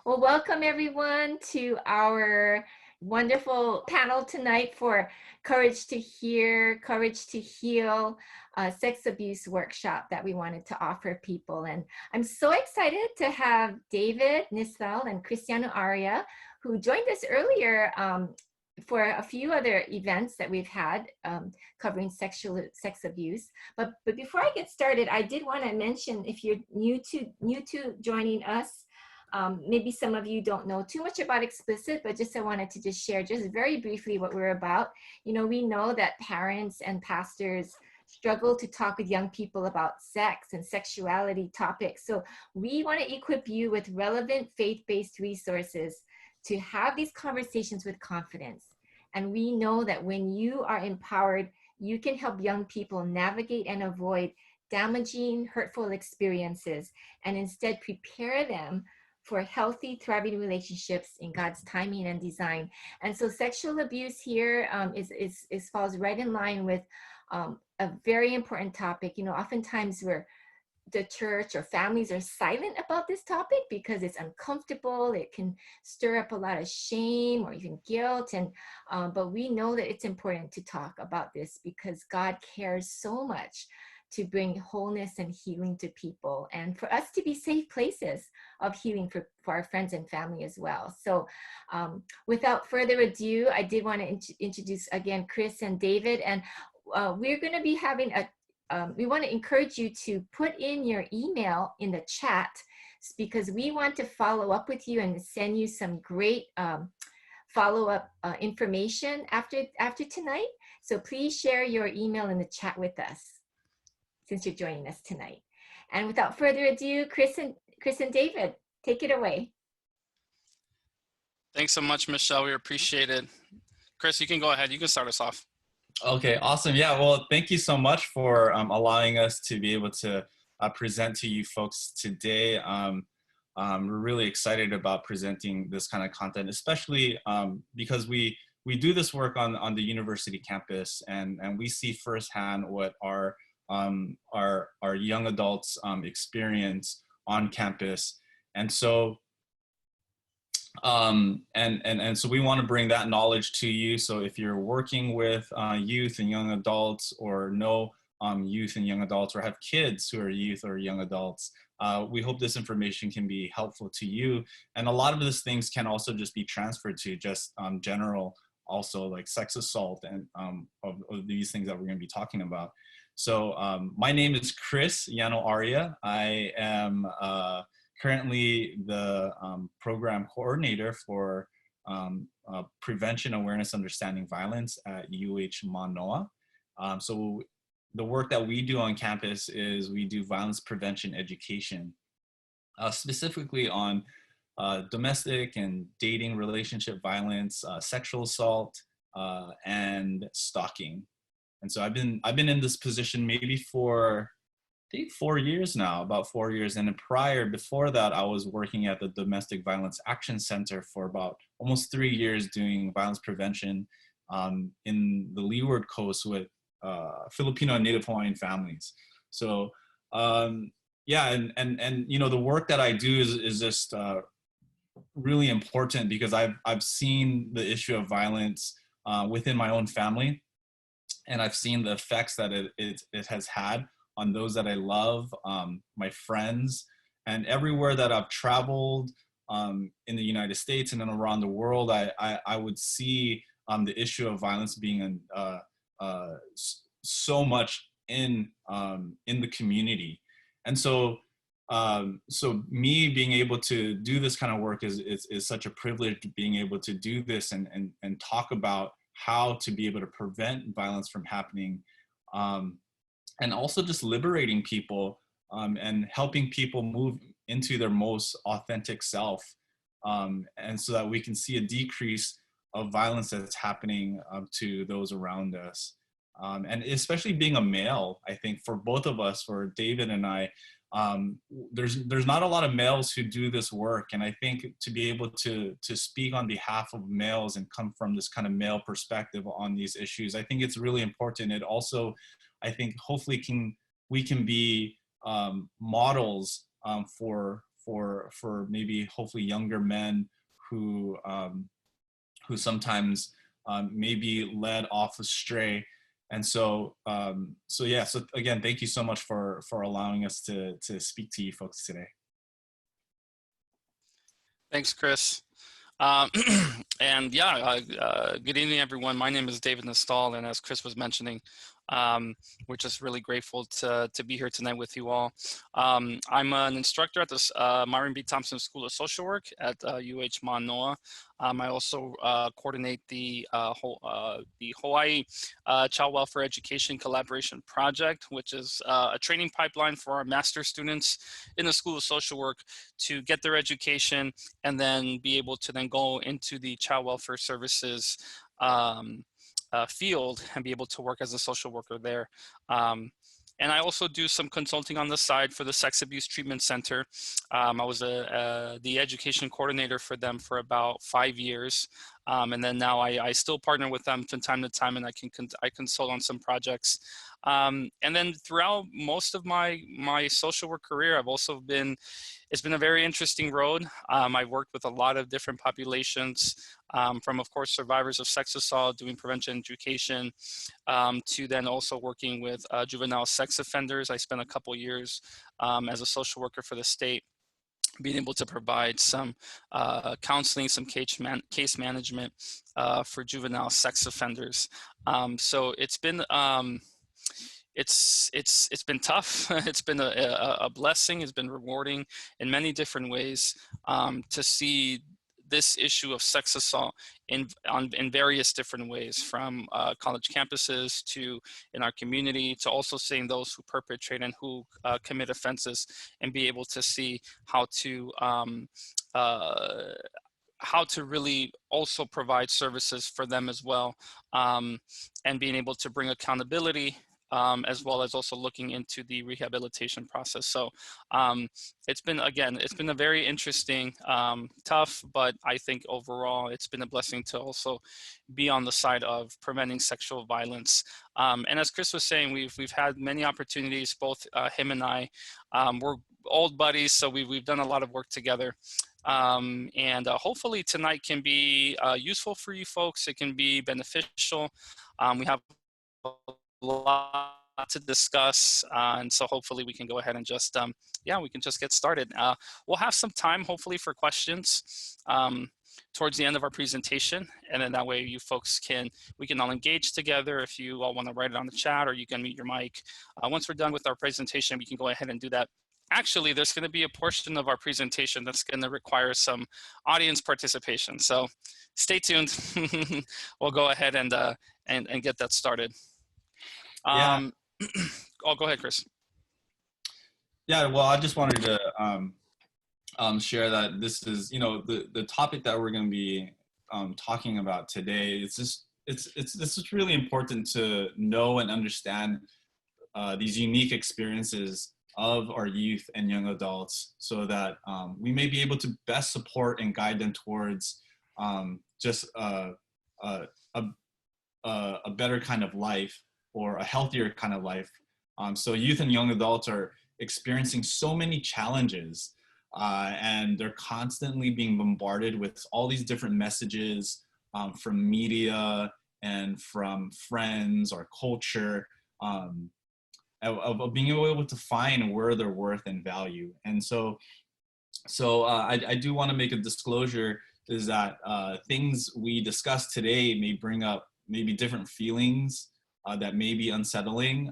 Well, welcome everyone to our wonderful panel tonight for Courage to Hear, Courage to Heal, sex abuse workshop that we wanted to offer people. And I'm so excited to have David Nisthal and Yanuaria, who joined us earlier for a few other events that we've had covering sex abuse. But before I get started, I did want to mention, if you're new to joining us, maybe some of you don't know too much about Explicit, but I wanted to just share just very briefly what we're about. You know, we know that parents and pastors struggle to talk with young people about sex and sexuality topics. So we want to equip you with relevant faith-based resources to have these conversations with confidence. And we know that when you are empowered, you can help young people navigate and avoid damaging, hurtful experiences, and instead prepare them for healthy, thriving relationships in God's timing and design. And so sexual abuse here falls right in line with a very important topic. You know, oftentimes the church or families are silent about this topic because it's uncomfortable. It can stir up a lot of shame or even guilt. And but we know that it's important to talk about this because God cares so much to bring wholeness and healing to people, and for us to be safe places of healing for our friends and family as well. So without further ado, I did want to introduce again Chris and David, and we're going to be having we want to encourage you to put in your email in the chat, because we want to follow up with you and send you some great follow-up information after tonight. So please share your email in the chat with us, since you're joining us tonight. And without further ado, Chris and David, take it away. Thanks so much, Michelle. We appreciate it. Chris, you can go ahead. You can start us off. Okay, awesome. Yeah, well, thank you so much for allowing us to be able to present to you folks today. We're really excited about presenting this kind of content, especially because we do this work on the university campus, and we see firsthand what our young adults experience on campus. And so so we want to bring that knowledge to you. So if you're working with youth and young adults, or know youth and young adults, or have kids who are youth or young adults, we hope this information can be helpful to you. And a lot of these things can also just be transferred to just general, also like sex assault and of these things that we're going to be talking about. So my name is Chris Yanuaria. I am currently the program coordinator for Prevention, Awareness, Understanding Violence at UH Manoa. So the work that we do on campus is we do violence prevention education, specifically on domestic and dating relationship violence, sexual assault, and stalking. And so I've been in this position maybe for, I think, 4 years now, about 4 years. And before that, I was working at the Domestic Violence Action Center for about almost 3 years doing violence prevention in the Leeward Coast with Filipino and Native Hawaiian families. So yeah, and you know, the work that I do is just really important because I've seen the issue of violence within my own family. And I've seen the effects that it has had on those that I love, my friends, and everywhere that I've traveled in the United States and then around the world, I would see the issue of violence being so much in the community. And so so me being able to do this kind of work is such a privilege, being able to do this and talk about how to be able to prevent violence from happening, and also just liberating people and helping people move into their most authentic self, and so that we can see a decrease of violence that's happening to those around us. And especially being a male, I think for both of us, for David and I, there's not a lot of males who do this work. And I think to be able to speak on behalf of males and come from this kind of male perspective on these issues, I think it's really important. It also, I think, hopefully we can be models for for maybe hopefully younger men who sometimes may be led off astray. And so so yeah, so again, thank you so much for allowing us to speak to you folks today. Thanks, Chris. And yeah, good evening, everyone. My name is David Nisthal, and as Chris was mentioning, we're just really grateful to be here tonight with you all. I'm an instructor at the Myron B. Thompson School of Social Work at UH Manoa. I also coordinate the Hawaii Child Welfare Education Collaboration Project, which is a training pipeline for our master students in the School of Social Work to get their education and then be able to then go into the child welfare services field and be able to work as a social worker there. And I also do some consulting on the side for the Sex Abuse Treatment Center. I was the education coordinator for them for about 5 years. And then now I still partner with them from time to time, and I consult on some projects. And then throughout most of my social work career, it's been a very interesting road. I've worked with a lot of different populations, from, of course, survivors of sex assault, doing prevention education, to then also working with juvenile sex offenders. I spent a couple years as a social worker for the state, being able to provide some counseling, some case management for juvenile sex offenders. So it's been it's been tough. It's been a blessing. It's been rewarding in many different ways to see this issue of sex assault in various different ways, from college campuses to in our community, to also seeing those who perpetrate and who commit offenses, and be able to see how to really also provide services for them as well, and being able to bring accountability, as well as also looking into the rehabilitation process. So it's been a very interesting, tough, but I think overall it's been a blessing to also be on the side of preventing sexual violence. And as Chris was saying, we've had many opportunities, both him and I. We're old buddies, so we've done a lot of work together. And hopefully tonight can be useful for you folks. It can be beneficial. We have a lot to discuss, and so hopefully we can go ahead and just we can just get started. We'll have some time hopefully for questions towards the end of our presentation, and then that way you folks we can all engage together. If you all want to write it on the chat, or you can mute your mic. Once we're done with our presentation, we can go ahead and do that. Actually, there's going to be a portion of our presentation that's going to require some audience participation. So stay tuned. We'll go ahead and get that started. Yeah. Oh, go ahead, Chris. Yeah, well, I just wanted to share that this is, the topic that we're going to be talking about today. This is really important to know and understand these unique experiences of our youth and young adults, so that we may be able to best support and guide them towards just a better kind of life, or a healthier kind of life. So youth and young adults are experiencing so many challenges, and they're constantly being bombarded with all these different messages from media and from friends or culture, of being able to find where their worth and value. And so I do want to make a disclosure, is that things we discuss today may bring up maybe different feelings that may be unsettling.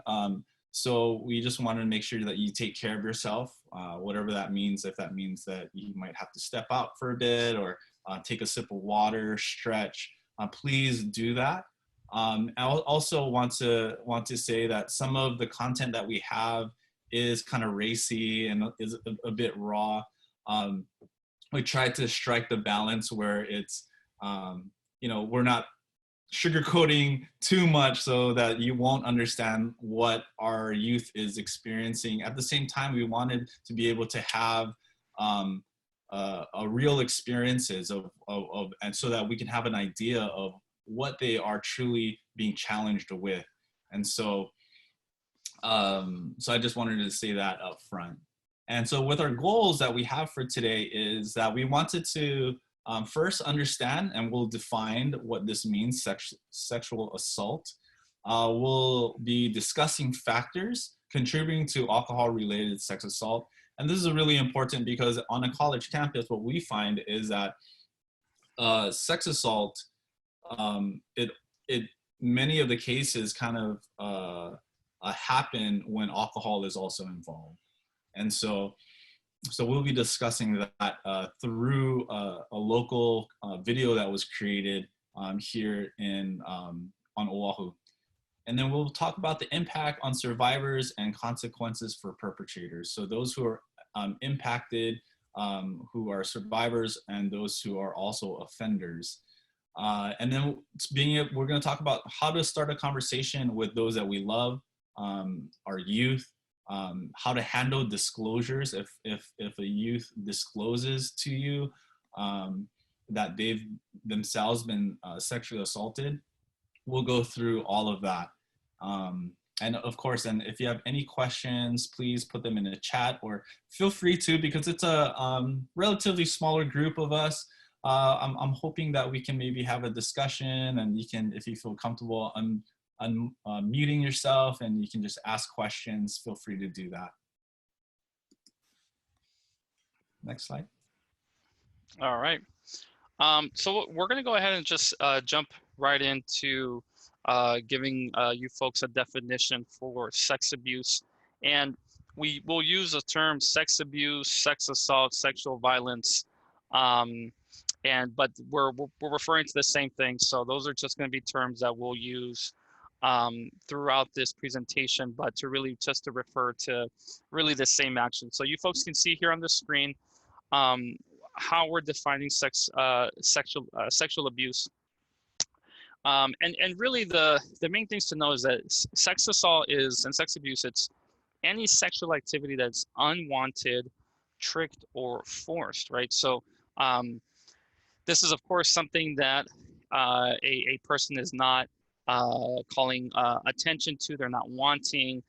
So we just wanted to make sure that you take care of yourself, whatever that means. If that means that you might have to step out for a bit, or take a sip of water, stretch, please do that. I also want to say that some of the content that we have is kind of racy and is a bit raw. We try to strike the balance where it's, we're not sugarcoating too much so that you won't understand what our youth is experiencing. At the same time, we wanted to be able to have a real experiences and so that we can have an idea of what they are truly being challenged with. And so I just wanted to say that up front. And so with our goals that we have for today is that we wanted to first understand, and we'll define what this means, sexual assault. We'll be discussing factors contributing to alcohol-related sex assault. And this is really important because on a college campus, what we find is that sex assault, it many of the cases kind of happen when alcohol is also involved. And so we'll be discussing that through a local video that was created here on Oahu. And then we'll talk about the impact on survivors and consequences for perpetrators. So those who are impacted, who are survivors, and those who are also offenders. And then we're going to talk about how to start a conversation with those that we love, our youth, how to handle disclosures if a youth discloses to you that they've themselves been sexually assaulted. We'll go through all of that. And of course, and if you have any questions, please put them in the chat, or feel free to, because it's a relatively smaller group of us. I'm hoping that we can maybe have a discussion, and you can, if you feel comfortable, muting yourself, and you can just ask questions. Feel free to do that. Next slide. All right. So we're going to go ahead and just jump right into giving you folks a definition for sex abuse. And we will use the term sex abuse, sex assault, sexual violence. But we're referring to the same thing. So those are just going to be terms that we'll use throughout this presentation, but just to refer to really the same action. So you folks can see here on the screen how we're defining sexual abuse. And really the main things to know is that sex assault and sex abuse, it's any sexual activity that's unwanted, tricked, or forced, right? So this is of course something that a person is not calling attention to, they're not wanting.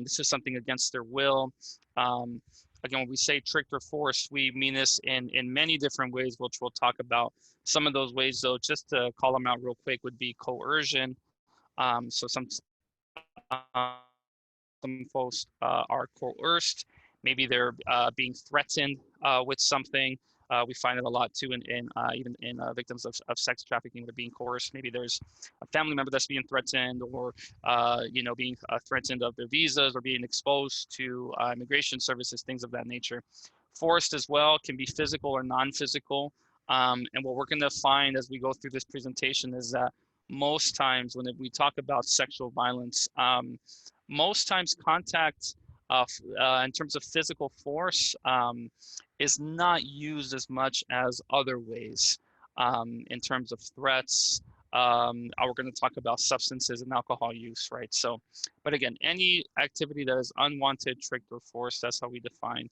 This is something against their will. Again, when we say tricked or forced, we mean this in many different ways, which we'll talk about. Some of those ways, though, just to call them out real quick, would be coercion. So some folks are coerced. Maybe they're being threatened with something. We find it a lot too even in victims of sex trafficking. They're being coerced. Maybe there's a family member that's being threatened, or being threatened of their visas, or being exposed to immigration services, things of that nature. Forced as well can be physical or non-physical. And what we're going to find as we go through this presentation is that most times when we talk about sexual violence, most times contact in terms of physical force is not used as much as other ways in terms of threats. We're going to talk about substances and alcohol use, right? So, but again, any activity that is unwanted, tricked, or forced, that's how we define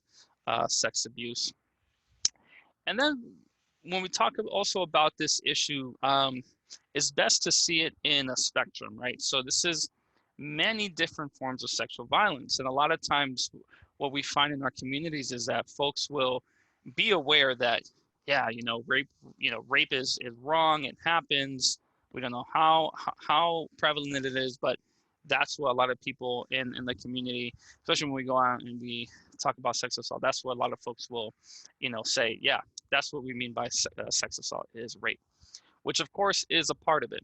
sex abuse. And then when we talk also about this issue, it's best to see it in a spectrum, right? So this is many different forms of sexual violence. And a lot of times what we find in our communities is that folks will be aware that, yeah, rape is wrong, it happens. We don't know how prevalent it is, but that's what a lot of people in the community, especially when we go out and we talk about sex assault, that's what a lot of folks will, say, yeah, that's what we mean by sex assault is rape, which of course is a part of it.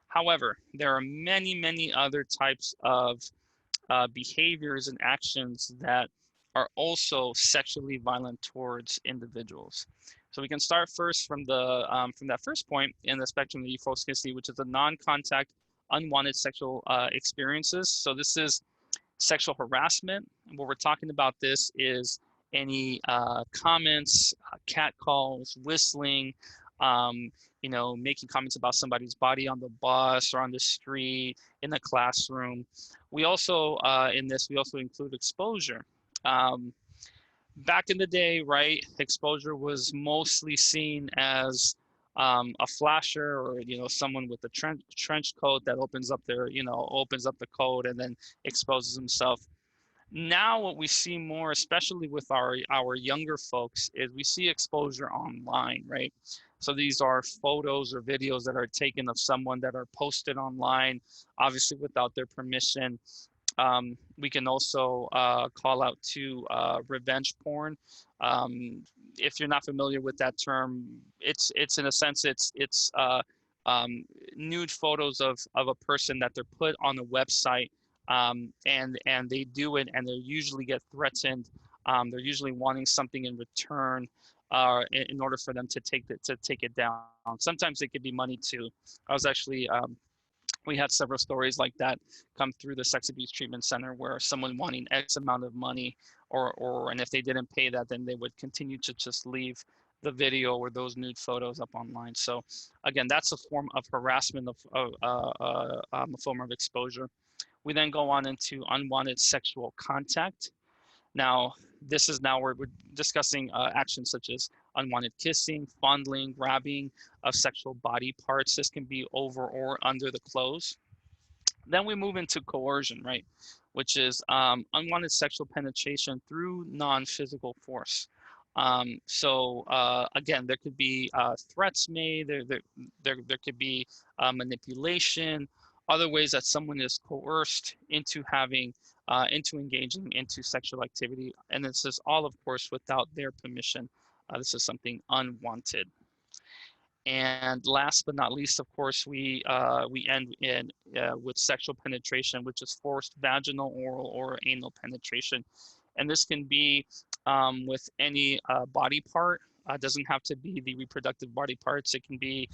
However, there are many, many other types of behaviors and actions that are also sexually violent towards individuals. So we can start first from that first point in the spectrum that you folks can see, which is the non-contact unwanted sexual experiences. So this is sexual harassment. And what we're talking about this is any comments, cat calls, whistling, making comments about somebody's body on the bus or on the street, in the classroom. We also, in this, we also include exposure. Back in the day, right, exposure was mostly seen as a flasher, or someone with a trench coat that opens up the coat and then exposes himself. Now what we see more, especially with our younger folks, is we see exposure online, right? So these are photos or videos that are taken of someone that are posted online, obviously without their permission. We can also call out to revenge porn. Um, if you're not familiar with that term, it's in a sense um, nude photos of a person that they're put on a website, and they do it, and they usually get threatened. They're usually wanting something in return in order for them to take it down. Sometimes it could be money too. I was actually we had several stories like that come through the sex abuse treatment center where someone wanting X amount of money, and if they didn't pay that, then they would continue to just leave the video or those nude photos up online. So again, that's a form of harassment, a form of exposure. We then go on into unwanted sexual contact. Now, this is now where we're discussing actions such as unwanted kissing, fondling, grabbing of sexual body parts. This can be over or under the clothes. Then we move into coercion, right? Which is unwanted sexual penetration through non-physical force. Again, there could be threats made, there could be manipulation, other ways that someone is coerced into into engaging into sexual activity. And this is all, of course, without their permission. This is something unwanted. And last but not least, of course, we end in with sexual penetration, which is forced vaginal, oral, or anal penetration, and this can be with any body part. Doesn't have to be the reproductive body parts. It can be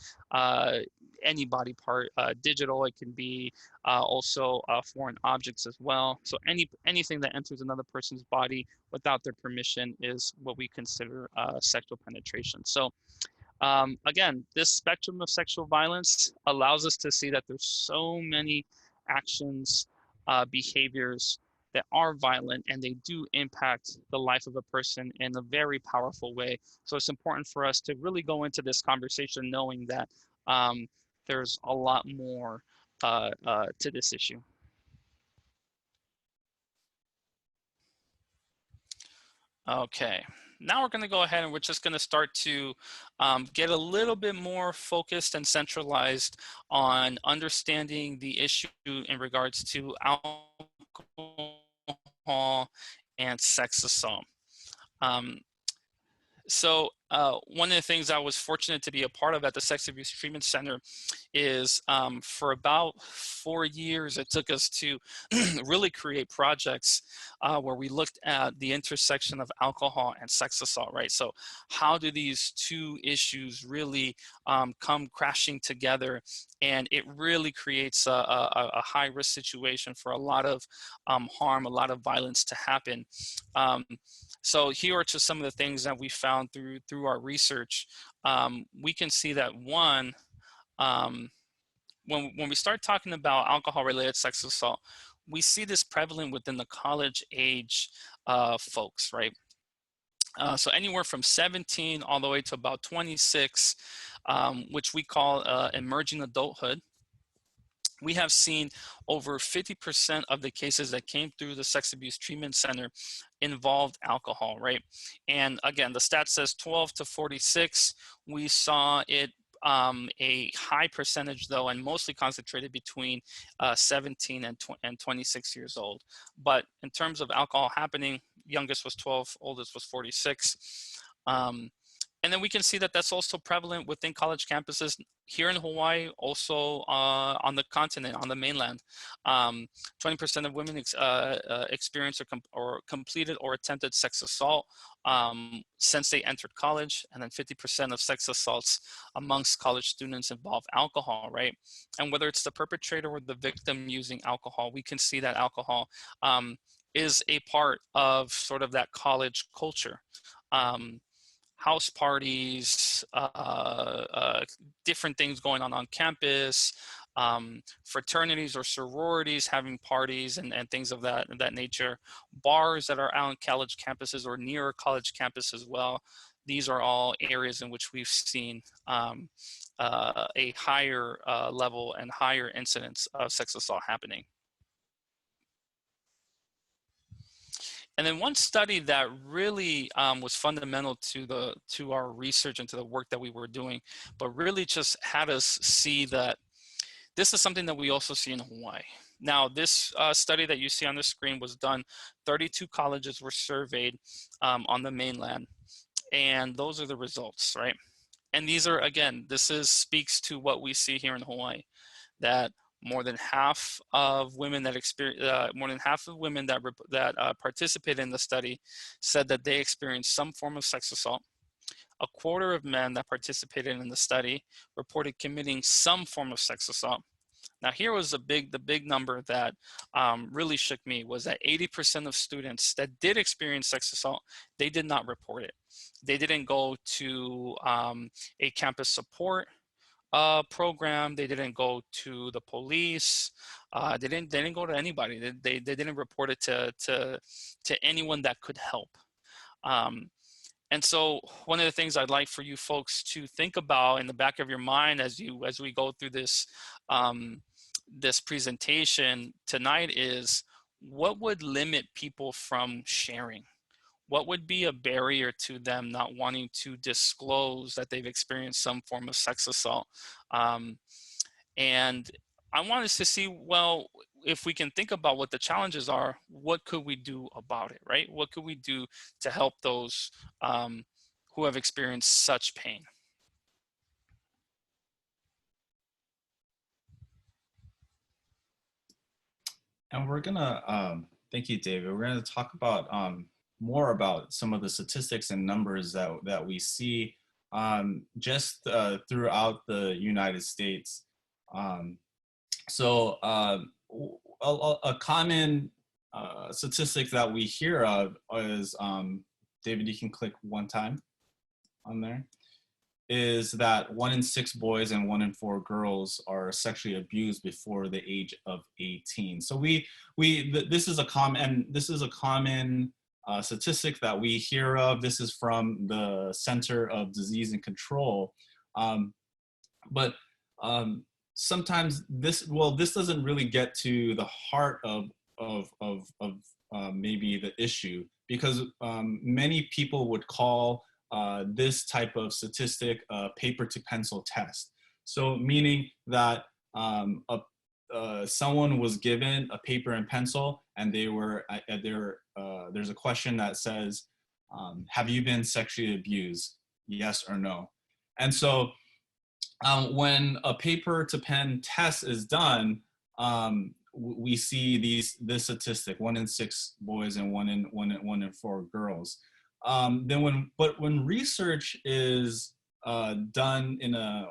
any body part, digital. It can be also foreign objects as well. So anything that enters another person's body without their permission is what we consider sexual penetration. So again, this spectrum of sexual violence allows us to see that there's so many actions, behaviors that are violent, and they do impact the life of a person in a very powerful way. So it's important for us to really go into this conversation knowing that there's a lot more to this issue. Okay, now we're going to go ahead and we're just going to start to get a little bit more focused and centralized on understanding the issue in regards to alcohol and sex assault. One of the things I was fortunate to be a part of at the Sex Abuse Treatment Center is for about 4 years, it took us to really create projects where we looked at the intersection of alcohol and sex assault, right? So how do these two issues really come crashing together? And it really creates a high risk situation for a lot of harm, a lot of violence to happen. So here are just some of the things that we found through our research. We can see that one, when we start talking about alcohol-related sex assault, we see this prevalent within the college age folks, right? So anywhere from 17 all the way to about 26, which we call emerging adulthood. We have seen over 50% of the cases that came through the sex abuse treatment center involved alcohol, right? And again, the stat says 12 to 46. We saw it a high percentage though, and mostly concentrated between 17 and 26 years old. But in terms of alcohol happening, youngest was 12, oldest was 46. And then we can see that that's also prevalent within college campuses here in Hawaii, also on the continent, on the mainland. 20% of women experienced or completed or attempted sex assault since they entered college, and then 50% of sex assaults amongst college students involve alcohol, right? And whether it's the perpetrator or the victim using alcohol, we can see that alcohol is a part of sort of that college culture. House parties, different things going on campus, fraternities or sororities having parties and things of that nature, bars that are out on college campuses or near college campus as well. These are all areas in which we've seen a higher level and higher incidence of sex assault happening. And then one study that really was fundamental to our research and to the work that we were doing, but really just had us see that this is something that we also see in Hawaii. Now, this study that you see on the screen was done, 32 colleges were surveyed on the mainland, and those are the results, right? And these are, again, speaks to what we see here in Hawaii, that more than half of women that participated in the study said that they experienced some form of sex assault. A quarter of men that participated in the study reported committing some form of sex assault. Now, here was the big number that really shook me, was that 80% of students that did experience sex assault, they did not report it. They didn't go to a campus support program. They didn't go to the police. They didn't go to anybody. They didn't report it to anyone that could help. And so one of the things I'd like for you folks to think about in the back of your mind as we go through this this presentation tonight is, what would limit people from sharing? What would be a barrier to them not wanting to disclose that they've experienced some form of sex assault? And I want us to see, well, if we can think about what the challenges are, what could we do about it, right? What could we do to help those who have experienced such pain? And we're gonna, thank you, David. We're gonna talk about more about some of the statistics and numbers that we see just throughout the United States. So a common statistic that we hear of is, David, you can click one time on there, is that 1 in 6 boys and 1 in 4 girls are sexually abused before the age of 18. So this is a common statistic that we hear of. This is from the Center of Disease and Control. But sometimes this doesn't really get to the heart of maybe the issue, because many people would call this type of statistic a paper to pencil test. So meaning that someone was given a paper and pencil, and there's a question that says, have you been sexually abused? Yes or no? And so when a paper to pen test is done, we see this statistic: 1 in 6 boys and 1 in 4 girls. But when research is done in a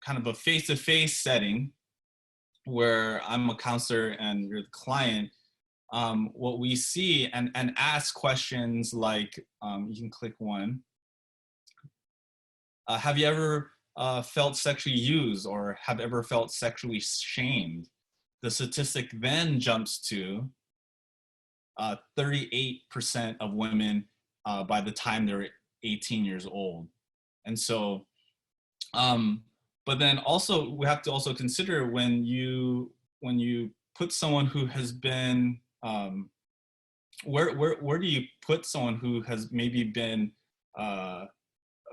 kind of a face-to-face setting, where I'm a counselor and you're the client, what we see and ask questions like, you can click one. Have you ever felt sexually used, or have ever felt sexually shamed? The statistic then jumps to 38% of women by the time they're 18 years old. And so, but then also we have to also consider, when you put someone who has been, where do you put someone who has maybe been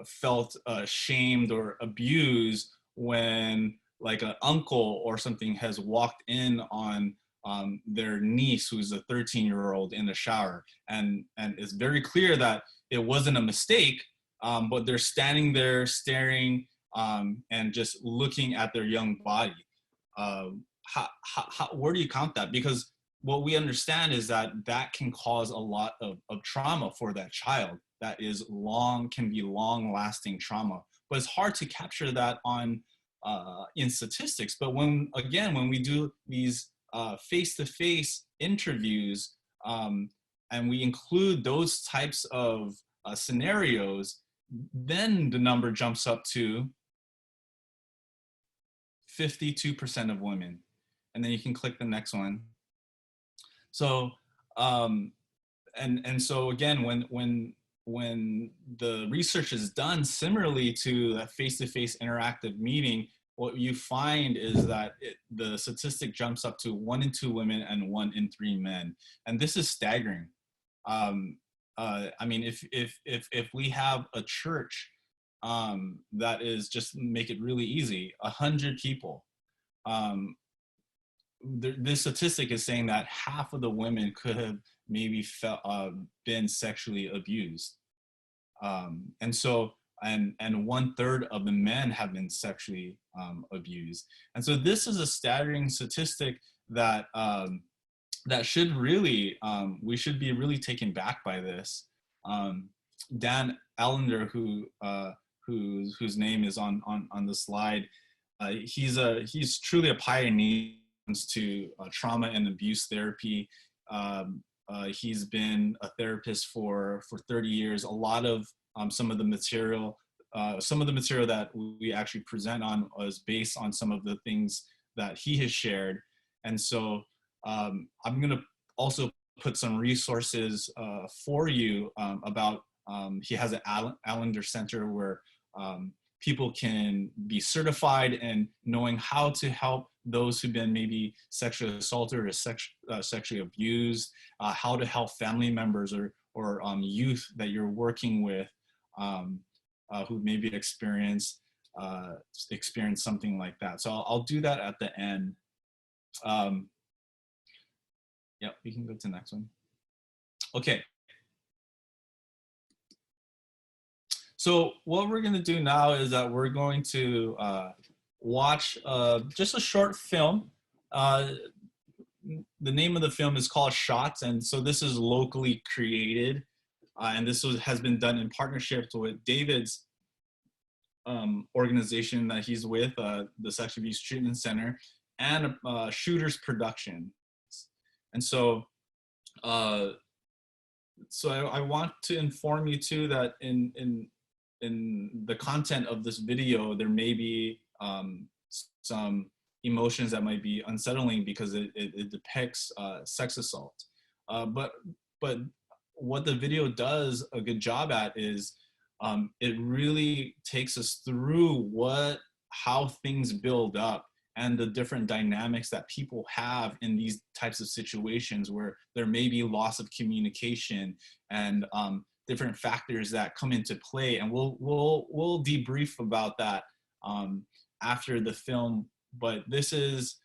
felt shamed or abused, when like an uncle or something has walked in on their niece, who's a 13-year-old, in the shower, and it's very clear that it wasn't a mistake, but they're standing there staring and just looking at their young body. Where do you count that? Because what we understand is that can cause a lot of trauma for that child. That is can be long-lasting trauma, but it's hard to capture that on in statistics. But when we do these face-to-face interviews, and we include those types of scenarios, then the number jumps up to 52% of women. And then you can click the next one. So, and so again, when the research is done similarly to a face-to-face interactive meeting, what you find is that the statistic jumps up to 1 in 2 women and 1 in 3 men. And this is staggering. I mean, if we have a church that is, just make it really easy, 100 people, this statistic is saying that half of the women could have maybe been sexually abused, and so and 1/3 of the men have been sexually abused. And so this is a staggering statistic that that should really, we should be really taken back by this. Dan Allender, whose name is on the slide, he's truly a pioneer to trauma and abuse therapy. He's been a therapist for 30 years. A lot of some of the material that we actually present on is based on some of the things that he has shared. And so I'm going to also put some resources for you about, he has an Allender Center where people can be certified in knowing how to help those who've been maybe sexually assaulted or sexually abused, how to help family members or youth that you're working with who maybe experienced something like that. So I'll do that at the end. Yeah, we can go to the next one. Okay. So what we're going to do now is that we're going to watch just a short film. The name of the film is called Shots, and so this is locally created, and this has been done in partnership with David's organization that he's with, the Sexual Abuse Treatment Center, and Shooters Production. And so, I want to inform you too that in the content of this video, there may be some emotions that might be unsettling because it depicts sex assault. But what the video does a good job at is it really takes us through how things build up and the different dynamics that people have in these types of situations where there may be loss of communication and different factors that come into play. And we'll debrief about that after the film. But this is,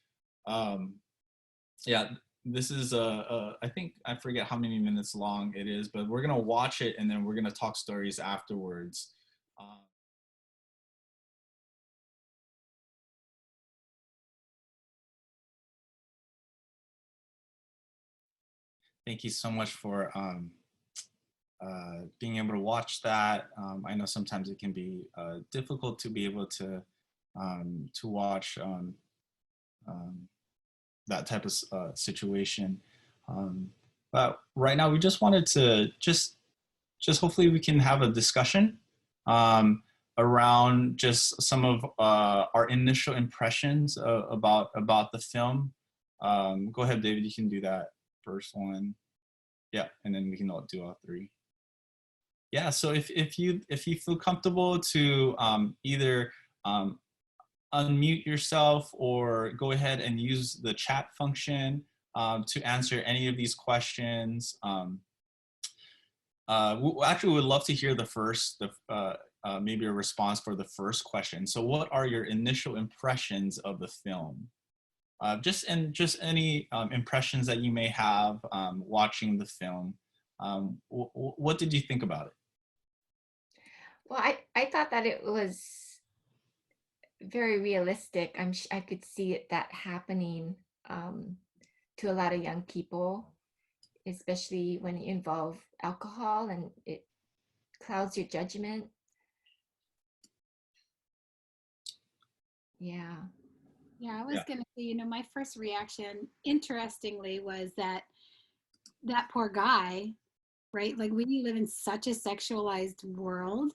this is I think, I forget how many minutes long it is, but we're gonna watch it and then we're gonna talk stories afterwards. Thank you so much for being able to watch that. I know sometimes it can be difficult to be able to watch that type of situation. But right now, we just wanted to just hopefully we can have a discussion around just some of our initial impressions about the film. Go ahead, David. You can do that first one. Yeah, and then we can all do all three. Yeah. So if you feel comfortable to either unmute yourself or go ahead and use the chat function to answer any of these questions. Actually, would love to hear maybe a response for the first question. So what are your initial impressions of the film? Just any impressions that you may have watching the film. What did you think about it? Well, I thought that it was very realistic. I could see that happening to a lot of young people, especially when you involve alcohol and it clouds your judgment. Yeah. Yeah, I was gonna say, my first reaction, interestingly, was that poor guy, right? Like, we live in such a sexualized world,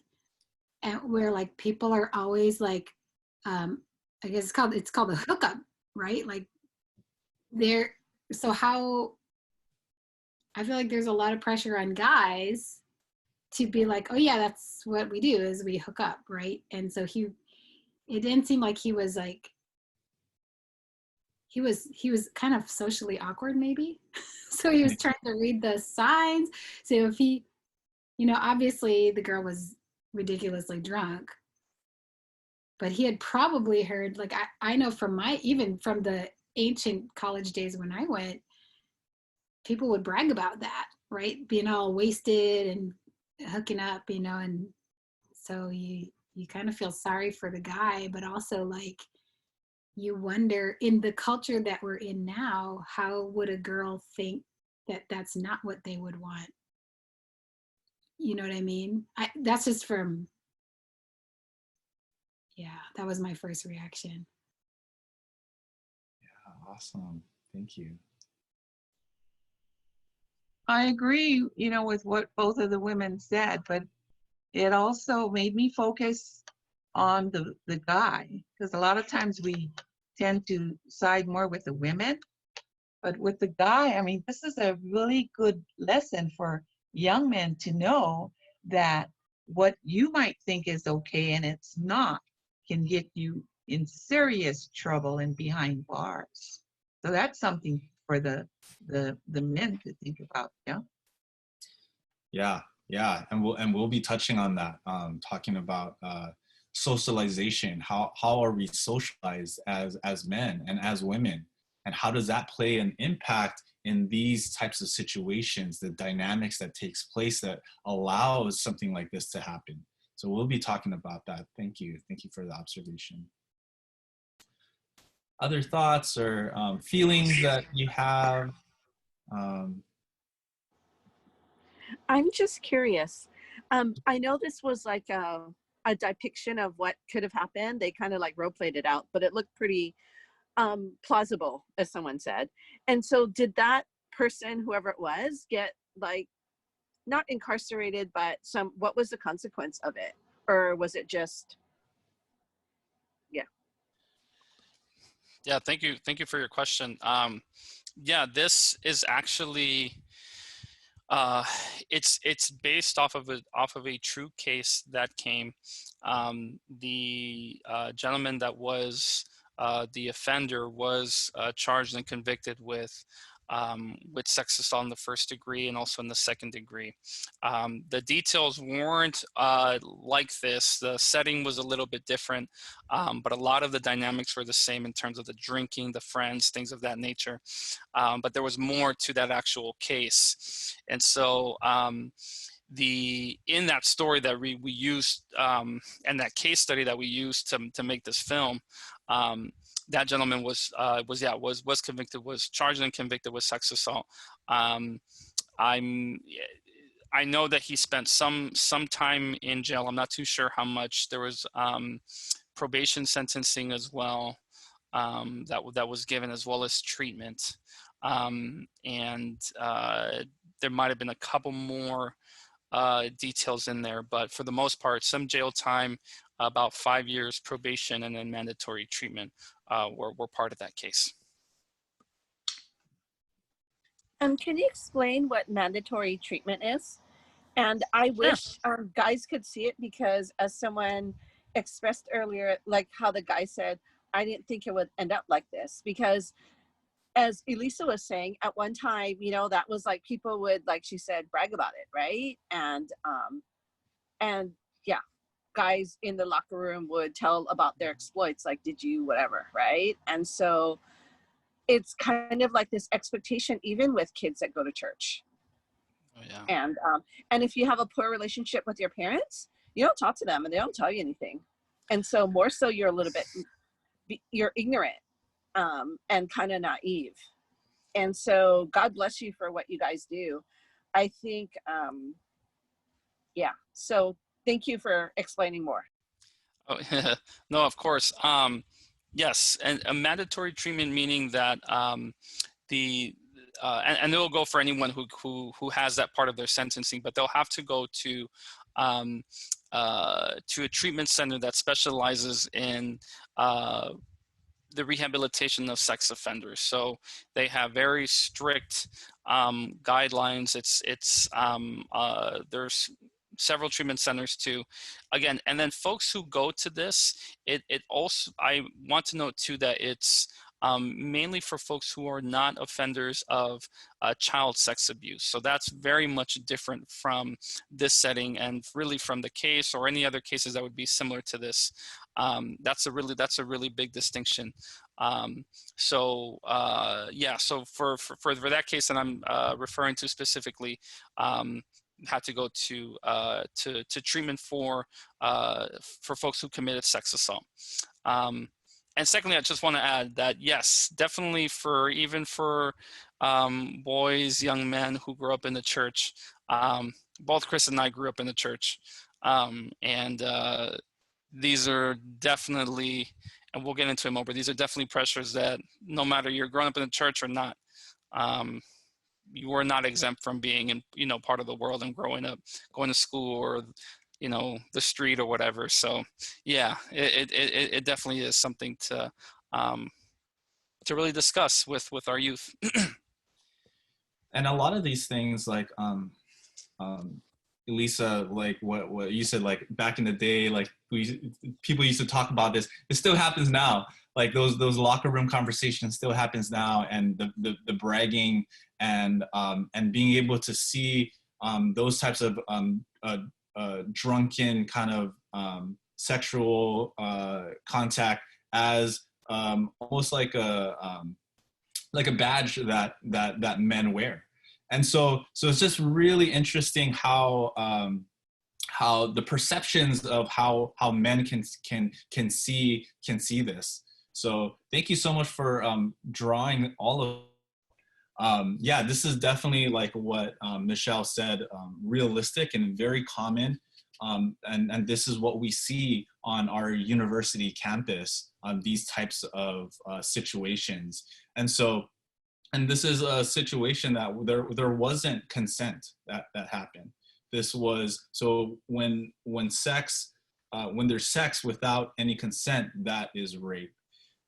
and where like people are always like, I guess it's called a hookup, right? Like, so how, I feel like there's a lot of pressure on guys to be like, oh yeah, that's what we do, is we hook up, right? And so it didn't seem like he was like, he was kind of socially awkward maybe. So he was trying to read the signs. So if he, obviously the girl was ridiculously drunk, but he had probably heard, like, I know from even from the ancient college days when I went, people would brag about that, right? Being all wasted and hooking up, and so you kind of feel sorry for the guy, but also like you wonder, in the culture that we're in now, how would a girl think that that's not what they would want? You know what I mean? That's just from, yeah, that was my first reaction. Yeah, awesome. Thank you. I agree, with what both of the women said, but it also made me focus on the guy, because a lot of times we tend to side more with the women, but with the guy, I mean, this is a really good lesson for young men to know that what you might think is okay and it's not can get you in serious trouble and behind bars. So that's something for the men to think about. Yeah, and we'll be touching on that, talking about socialization. How are we socialized as men and as women, and how does that play an impact in these types of situations, the dynamics that takes place that allows something like this to happen. So we'll be talking about that. Thank you for the observation. Other thoughts or feelings that you have? I'm just curious. I know this was like a depiction of what could have happened. They kind of like role played it out, but it looked pretty plausible, as someone said. And so did that person, whoever it was, get like not incarcerated, but what was the consequence of it? Or was it just, yeah. Yeah, thank you for your question. Yeah, this is actually it's based off of a true case that came. The gentleman that was the offender was charged and convicted with sex assault in the first degree and also in the second degree. The details weren't like this. The setting was a little bit different, but a lot of the dynamics were the same in terms of the drinking, the friends, things of that nature. But there was more to that actual case. And so in that story that we used and that case study that we used to make this film, that gentleman was convicted, was charged and convicted with sex assault. I know that he spent some time in jail. I'm not too sure how much. There was probation sentencing as well that was given, as well as treatment. And there might have been a couple more details in there, but for the most part, some jail time, about 5 years probation, and then mandatory treatment were part of that case. Can you explain what mandatory treatment is? And I wish guys could see it, because as someone expressed earlier, like how the guy said, I didn't think it would end up like this, because as Elisa was saying, at one time, that was like people would, like she said, brag about it, right? And yeah, guys in the locker room would tell about their exploits, like, did you whatever, right? And so it's kind of like this expectation, even with kids that go to church. Oh, yeah. And if you have a poor relationship with your parents, you don't talk to them and they don't tell you anything. And so more so you're a little bit, you're ignorant and kind of naive. And so God bless you for what you guys do. I think, yeah. So thank you for explaining more. Oh, no, of course. Yes, and a mandatory treatment, meaning that and it'll go for anyone who has that part of their sentencing, but they'll have to go to a treatment center that specializes in the rehabilitation of sex offenders. So they have very strict guidelines. There's several treatment centers too. Again, and then folks who go to this, it also, I want to note too that it's mainly for folks who are not offenders of child sex abuse. So that's very much different from this setting and really from the case or any other cases that would be similar to this. That's a really big distinction. Yeah, so for that case that I'm referring to specifically, had to go to treatment for folks who committed sex assault. And secondly, I just want to add that yes, definitely even for boys, young men who grew up in the church. Both Chris and I grew up in the church, and these are definitely, and we'll get into it more, but these are definitely pressures that no matter you're growing up in the church or not, you are not exempt from being in, part of the world and growing up, going to school or, the street or whatever. So yeah, it definitely is something to really discuss with our youth. And a lot of these things, like Elisa, like what you said, like back in the day, like people used to talk about this. It still happens now. Like those locker room conversations still happens now, and the bragging and being able to see those types of drunken kind of sexual contact as almost like a badge that men wear. And so it's just really interesting how the perceptions of how men can see this. So thank you so much for drawing all of. Yeah, this is definitely like what Michelle said, realistic and very common. And this is what we see on our university campus, these types of situations. And this is a situation that there wasn't consent that happened. This was, so when there's sex without any consent, that is rape.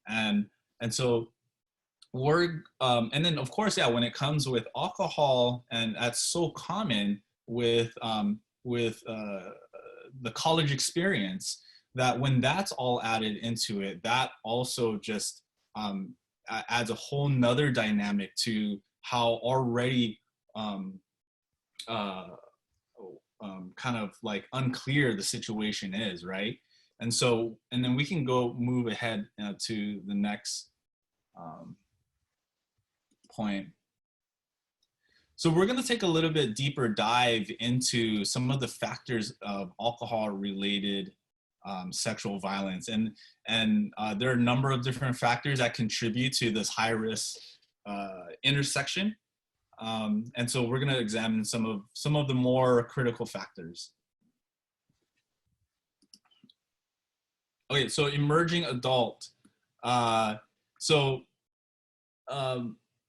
And so and then of course, yeah, when it comes with alcohol, and that's so common with the college experience, that when that's all added into it, that also just adds a whole nother dynamic to how already kind of like unclear the situation is, right? And then we can move ahead to the next point. So we're going to take a little bit deeper dive into some of the factors of alcohol-related sexual violence, and there are a number of different factors that contribute to this high-risk intersection. And so we're going to examine some of the more critical factors. Okay, so emerging adult.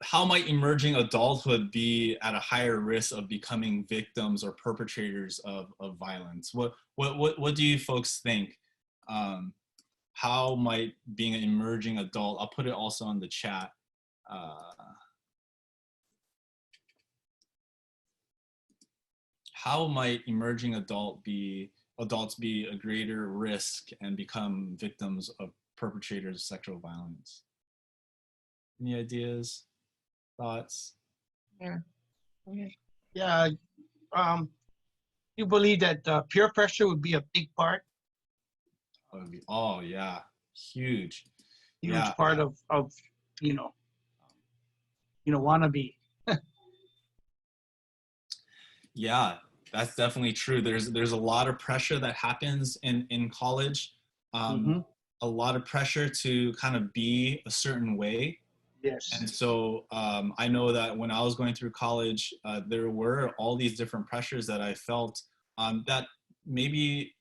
How might emerging adulthood be at a higher risk of becoming victims or perpetrators of violence? What do you folks think? How might being an emerging adult, I'll put it also in the chat. How might emerging adults be a greater risk and become victims of perpetrators of sexual violence? Any ideas? Thoughts? Yeah. Okay. Yeah, you believe that peer pressure would be a big part, Oh yeah, huge part of wannabe. Yeah, that's definitely true. There's a lot of pressure that happens in college. A lot of pressure to kind of be a certain way. Yes. And so I know that when I was going through college, there were all these different pressures that I felt that made me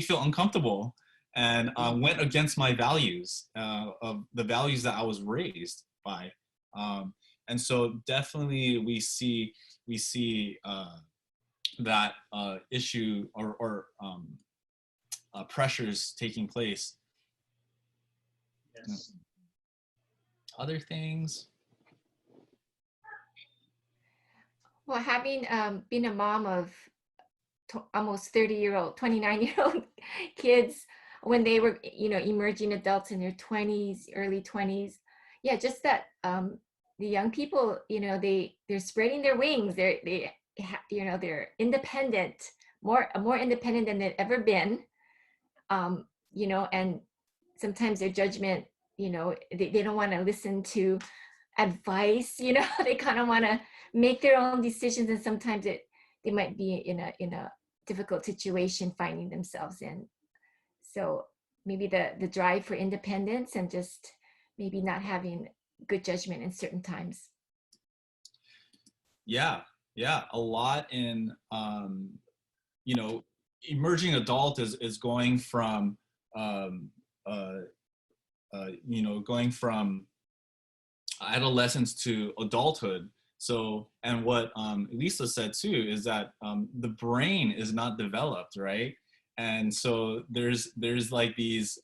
feel uncomfortable, and went against my values, of the values that I was raised by. And so definitely we see that issue or pressures taking place. Yes. Other things? Well, having been a mom of almost 30-year-old, 29-year-old kids, when they were, emerging adults in their 20s, early 20s. Yeah, just that the young people, they're spreading their wings. They're independent, more independent than they've ever been. And sometimes their judgment, they don't want to listen to advice. They kind of want to make their own decisions, and sometimes they might be in a difficult situation finding themselves in. So maybe the drive for independence and just maybe not having good judgment in certain times. Yeah, a lot in emerging adult is going from going from adolescence to adulthood. So, and what Lisa said too is that the brain is not developed, right? And so there's like these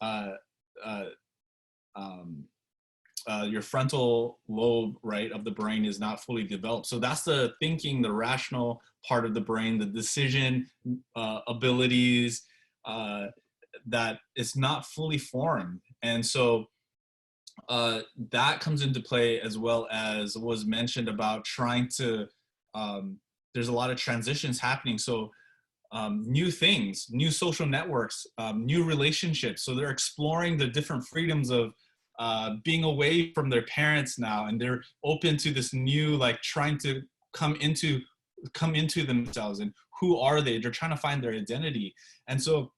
your frontal lobe, right, of the brain is not fully developed. So that's the thinking, the rational part of the brain, the decision abilities that is not fully formed. And so that comes into play, as well as was mentioned about trying to, there's a lot of transitions happening. So new things, new social networks, new relationships. So they're exploring the different freedoms of being away from their parents now, and they're open to this new, like trying to come into themselves, and who are they? They're trying to find their identity. And so,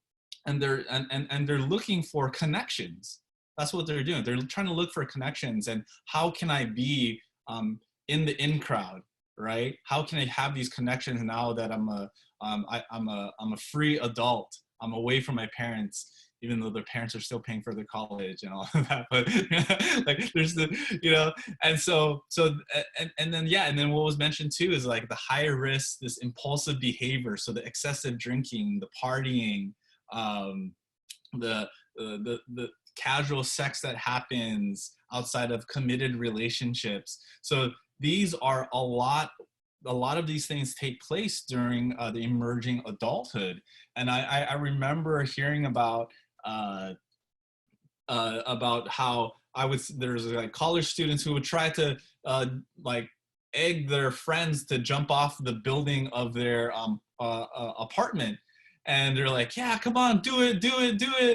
and they're looking for connections. That's what they're doing. They're trying to look for connections, and how can I be in the in crowd, right? How can I have these connections now that I'm a free adult? I'm away from my parents, even though their parents are still paying for their college and all of that. But like, there's the, and then what was mentioned too is like the higher risk, this impulsive behavior. So the excessive drinking, the partying, the casual sex that happens outside of committed relationships. So these are a lot of these things take place during the emerging adulthood. And I remember hearing about how there's like college students who would try to like egg their friends to jump off the building of their apartment. And they're like, yeah, come on, do it.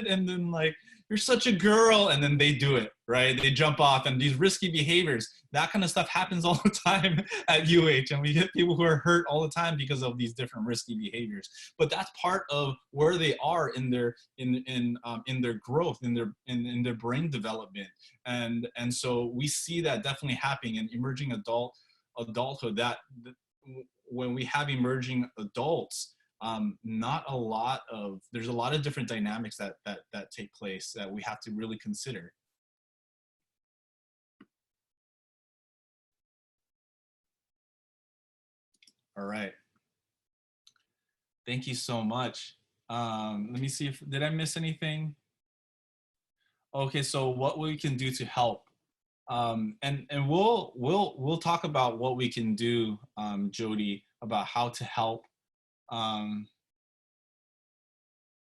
And then like, you're such a girl. And then they do it, right? They jump off, and these risky behaviors, that kind of stuff happens all the time at UH. And we get people who are hurt all the time because of these different risky behaviors. But that's part of where they are in their growth, in their brain development. And so we see that definitely happening in emerging adulthood, that when we have emerging adults, there's a lot of different dynamics that take place that we have to really consider. All right. Thank you so much. Let me see did I miss anything? Okay, so what we can do to help. And we'll talk about what we can do, Jody, about how to help.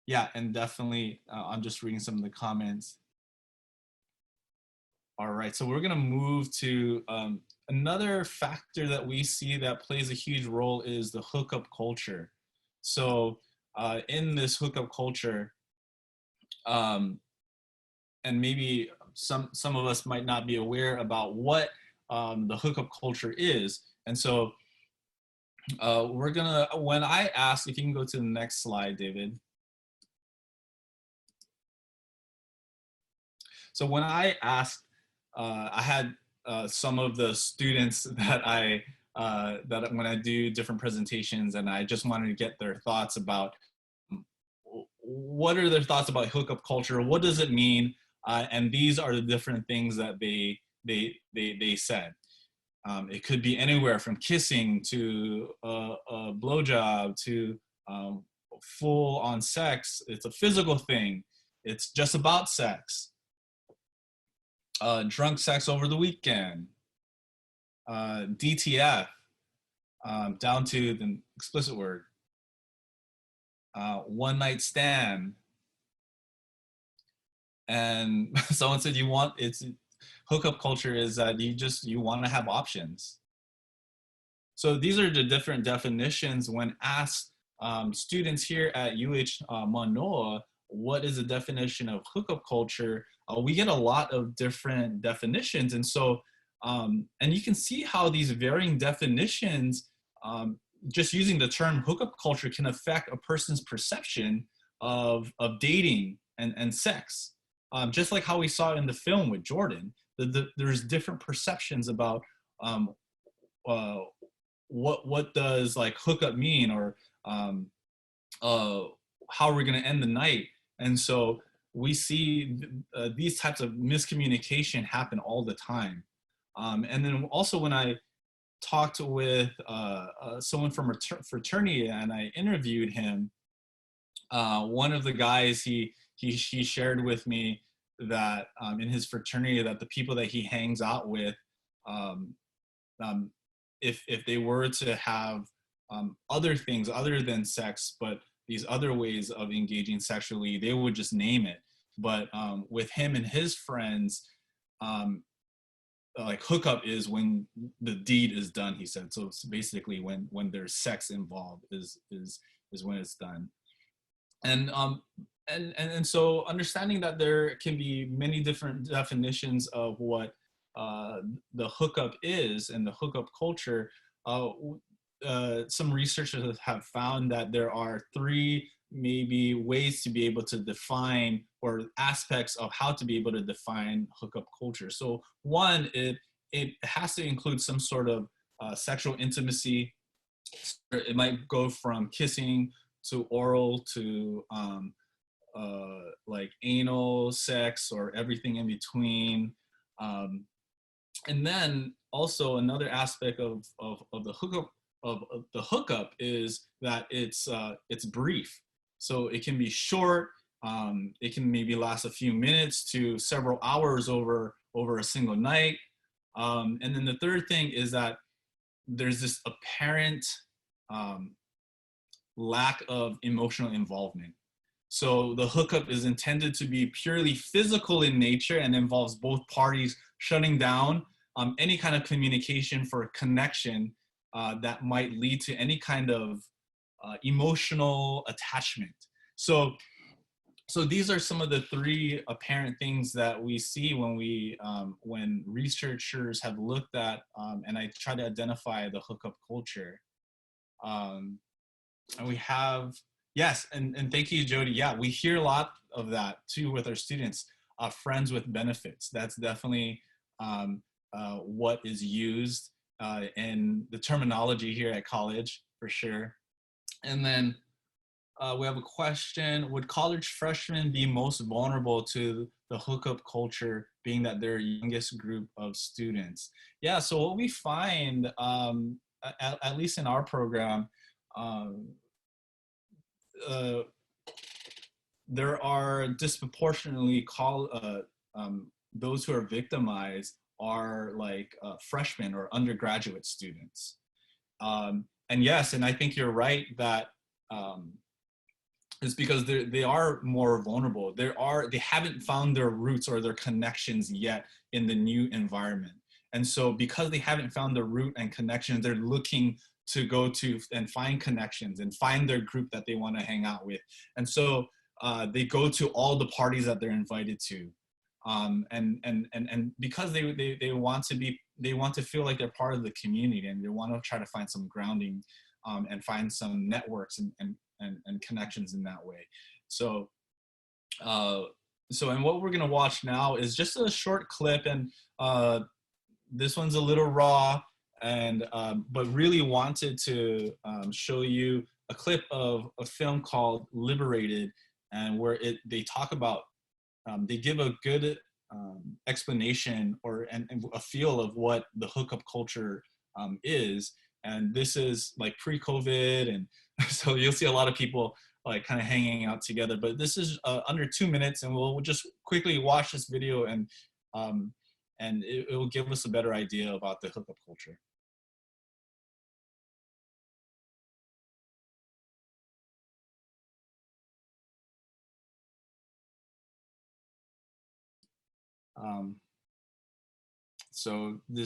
Yeah, and definitely, I'm just reading some of the comments. All right, so we're gonna move to another factor that we see that plays a huge role is the hookup culture. So in this hookup culture, and maybe some of us might not be aware about what the hookup culture is. And so when I ask, if you can go to the next slide, David. So when I asked, I had some of the students that when I do different presentations, and I just wanted to get their thoughts about what are their thoughts about hookup culture, what does it mean, and these are the different things that they said. It could be anywhere from kissing to a blowjob to full on sex. It's a physical thing. It's just about sex. Drunk sex over the weekend, DTF, down to the explicit word, one night stand, And someone said hookup culture is that you want to have options. So these are the different definitions when asked students here at Manoa, what is the definition of hookup culture? We get a lot of different definitions. And so, and you can see how these varying definitions, just using the term hookup culture, can affect a person's perception of dating and sex. Just like how we saw in the film with Jordan, there's different perceptions about what does like hookup mean, or how are we going to end the night. And so we see these types of miscommunication happen all the time. And then also when I talked with someone from a fraternity and I interviewed him, one of the guys, he shared with me that in his fraternity, that the people that he hangs out with, if they were to have other things other than sex, but these other ways of engaging sexually, they would just name it. But with him and his friends, like hookup is when the deed is done, he said. So it's basically when there's sex involved is when it's done. And so understanding that there can be many different definitions of what the hookup is and the hookup culture, some researchers have found that there are three maybe ways to be able to define, or aspects of how to be able to define hookup culture. So one, it has to include some sort of sexual intimacy. It might go from kissing to oral to like anal sex, or everything in between. And then also another aspect of the hookup is that it's brief. So it can be short. It can maybe last a few minutes to several hours over a single night. And then the third thing is that there's this apparent lack of emotional involvement. So the hookup is intended to be purely physical in nature and involves both parties shutting down any kind of communication for a connection that might lead to any kind of emotional attachment. So these are some of the three apparent things that we see when researchers have looked at and I try to identify the hookup culture. And we have, yes, and thank you, Jody. Yeah, we hear a lot of that too with our students. Friends with benefits. That's definitely what is used in the terminology here at college, for sure. And then we have a question: would college freshmen be most vulnerable to the hookup culture, being that they're the youngest group of students? Yeah, so what we find, at least in our program, there are disproportionately those who are victimized are like freshmen or undergraduate students. And yes, and I think you're right that it's because they are more vulnerable. They haven't found their roots or their connections yet in the new environment. And so because they haven't found the root and connections, they're looking to go to and find connections and find their group that they want to hang out with. And so they go to all the parties that they're invited to. And because they want to feel like they're part of the community, and they want to try to find some grounding and find some networks and connections in that way. So and what we're gonna watch now is just a short clip, and this one's a little raw, and but really wanted to show you a clip of a film called Liberated, and where they talk about, they give a good explanation and a feel of what the hookup culture is. And this is like pre-COVID, and so you'll see a lot of people like kind of hanging out together. But this is under 2 minutes, and we'll just quickly watch this video, and it will give us a better idea about the hookup culture. So the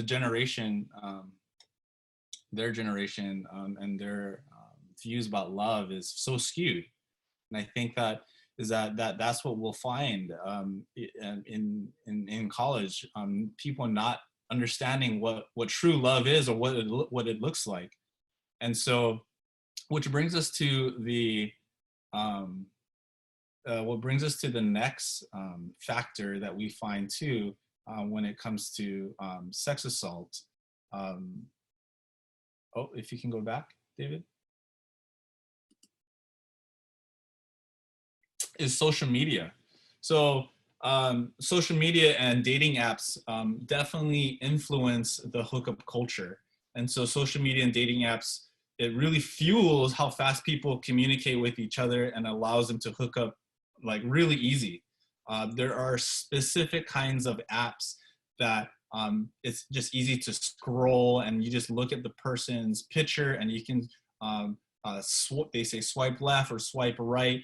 generation, their generation, and their views about love is so skewed. And I think that's what we'll find in college, people not understanding what true love is, or what it looks like. And so, which brings us to the next factor that we find too, when it comes to sex assault. Oh, if you can go back, David. Is social media. So social media and dating apps definitely influence the hookup culture. And so social media and dating apps, it really fuels how fast people communicate with each other and allows them to hook up like really easy. There are specific kinds of apps that it's just easy to scroll, and you just look at the person's picture, and you can they say swipe left or swipe right,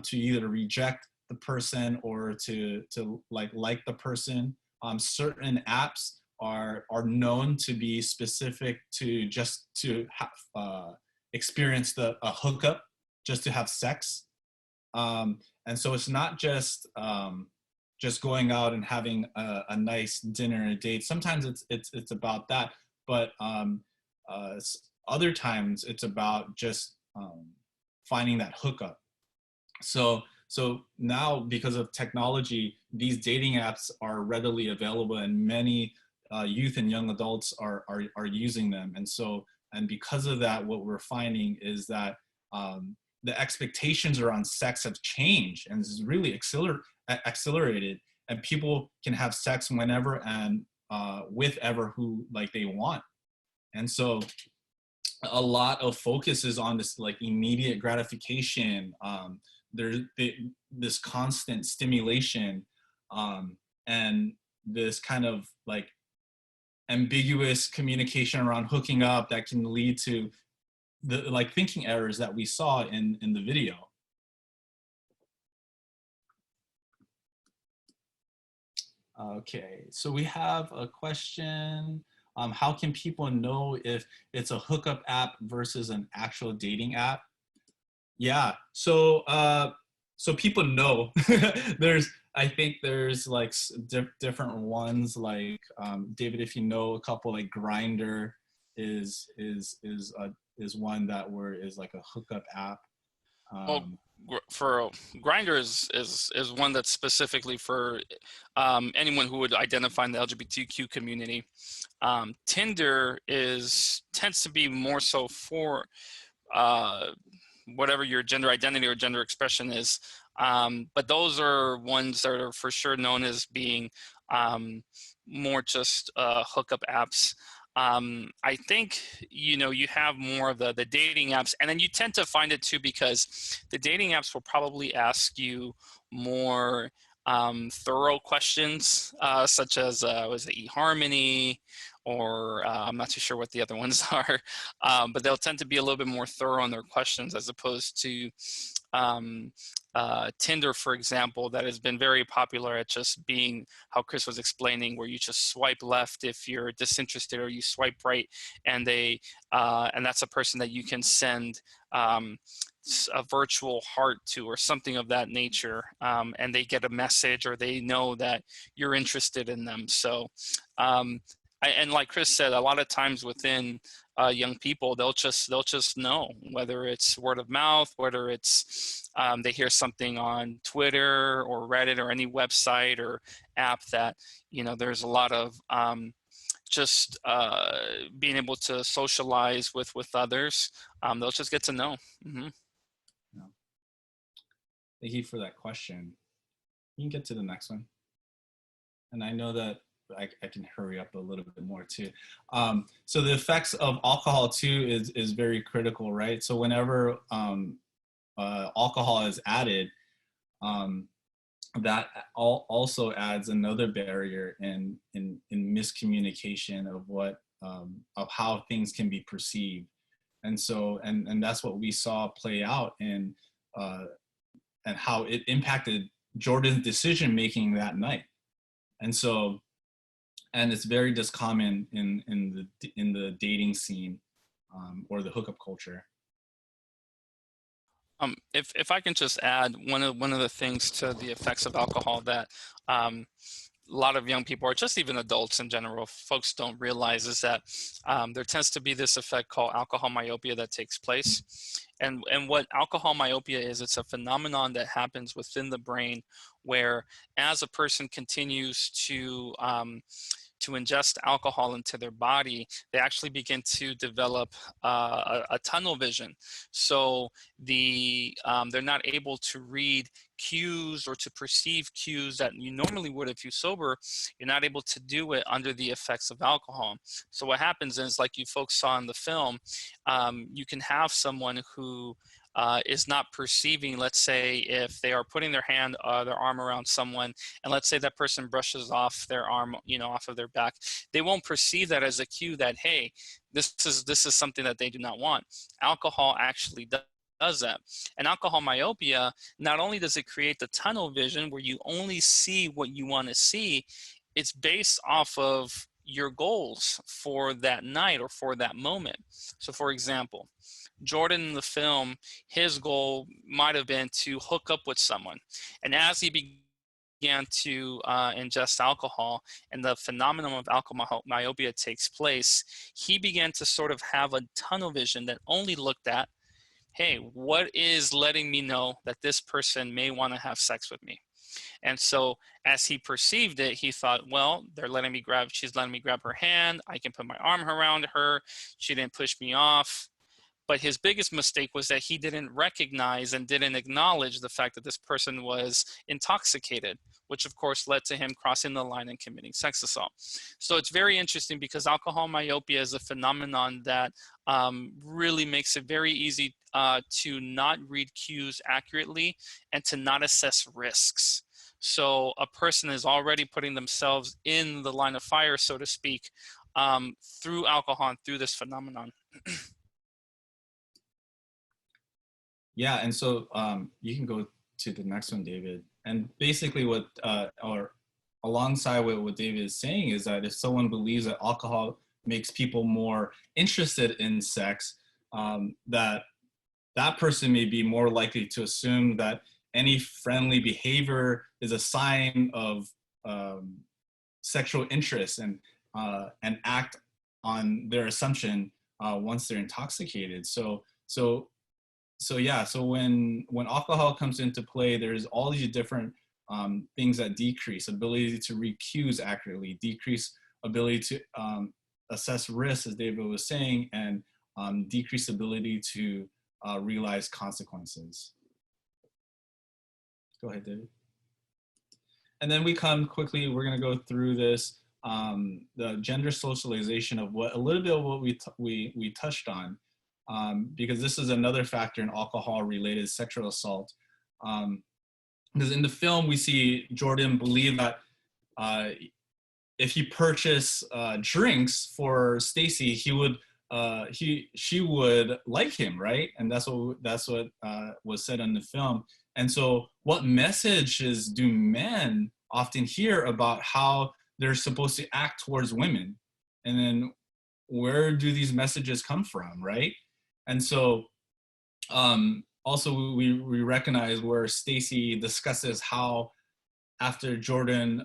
to either reject the person or to like the person. Certain apps are known to be specific to just to experience a hookup, just to have sex. And so it's not just going out and having a nice dinner and a date. Sometimes it's about that, but other times it's about just finding that hookup. So now, because of technology, these dating apps are readily available, and many youth and young adults are using them. And because of that, what we're finding is that the expectations around sex have changed, and it's really accelerated, and people can have sex whenever and with ever who like they want. And so a lot of focus is on this like immediate gratification. There's this constant stimulation, and this kind of like ambiguous communication around hooking up that can lead to the like thinking errors that we saw in the video. Okay, so we have a question. How can people know if it's a hookup app versus an actual dating app? Yeah, so people know. I think there's like different ones, like David, if you know a couple, like Grindr is one that is like a hookup app. Well, for Grindr is one that's specifically for anyone who would identify in the LGBTQ community. Tinder tends to be more so for whatever your gender identity or gender expression is. But those are ones that are for sure known as being more just hookup apps. I think, you have more of the dating apps, and then you tend to find it too, because the dating apps will probably ask you more thorough questions, such as, was it eHarmony, or I'm not too sure what the other ones are, but they'll tend to be a little bit more thorough on their questions, as opposed to Tinder, for example, that has been very popular at just being how Chris was explaining, where you just swipe left if you're disinterested, or you swipe right, and that's a person that you can send a virtual heart to, or something of that nature, and they get a message, or they know that you're interested in them. So and like Chris said, a lot of times within young people, they'll just know, whether it's word of mouth, whether it's they hear something on Twitter or Reddit or any website or app that, there's a lot of just being able to socialize with others. They'll just get to know. Mm-hmm. Yeah. Thank you for that question. You can get to the next one. And I know that I can hurry up a little bit more too. So the effects of alcohol too is very critical, right? So whenever alcohol is added, that also adds another barrier in miscommunication of how things can be perceived. And so, and that's what we saw play out in and how it impacted Jordan's decision making that night. And so, and it's very just common in the dating scene, or the hookup culture. If I can just add one of the things to the effects of alcohol that a lot of young people, or just even adults in general, folks don't realize is that there tends to be this effect called alcohol myopia that takes place. And what alcohol myopia is, it's a phenomenon that happens within the brain where as a person continues to ingest alcohol into their body, they actually begin to develop a tunnel vision. So they're not able to read cues or to perceive cues that you normally would if you're sober. You're not able to do it under the effects of alcohol. So what happens is, like you folks saw in the film, you can have someone who is not perceiving, let's say if they are putting their arm around someone, and let's say that person brushes off their arm, off of their back, they won't perceive that as a cue that, hey, this is something that they do not want. Alcohol actually does that. And alcohol myopia, not only does it create the tunnel vision where you only see what you want to see, it's based off of your goals for that night or for that moment. So for example, Jordan in the film, his goal might have been to hook up with someone. And as he began to ingest alcohol and the phenomenon of alcohol myopia takes place, he began to sort of have a tunnel vision that only looked at, hey, what is letting me know that this person may want to have sex with me? And so as he perceived it, he thought, well, she's letting me grab her hand. I can put my arm around her. She didn't push me off. But his biggest mistake was that he didn't recognize and didn't acknowledge the fact that this person was intoxicated, which of course led to him crossing the line and committing sex assault. So it's very interesting because alcohol myopia is a phenomenon that really makes it very easy to not read cues accurately and to not assess risks. So a person is already putting themselves in the line of fire, so to speak, through alcohol and through this phenomenon. Yeah, and so you can go to the next one, David. And basically what, or alongside what David is saying is that if someone believes that alcohol makes people more interested in sex, that person may be more likely to assume that any friendly behavior is a sign of sexual interest and act on their assumption once they're intoxicated. So when alcohol comes into play, there's all these different things that decrease: ability to read cues accurately, decrease ability to assess risk, as David was saying, and decrease ability to realize consequences. Go ahead, David. And then we come quickly, we're gonna go through this, the gender socialization of a little bit of what we touched on. Because this is another factor in alcohol-related sexual assault. Because in the film, we see Jordan believe that if he purchased drinks for Stacy, she would like him, right? And that's what was said in the film. And so, what messages do men often hear about how they're supposed to act towards women? And then, where do these messages come from, right? And so also we recognize where Stacy discusses how after Jordan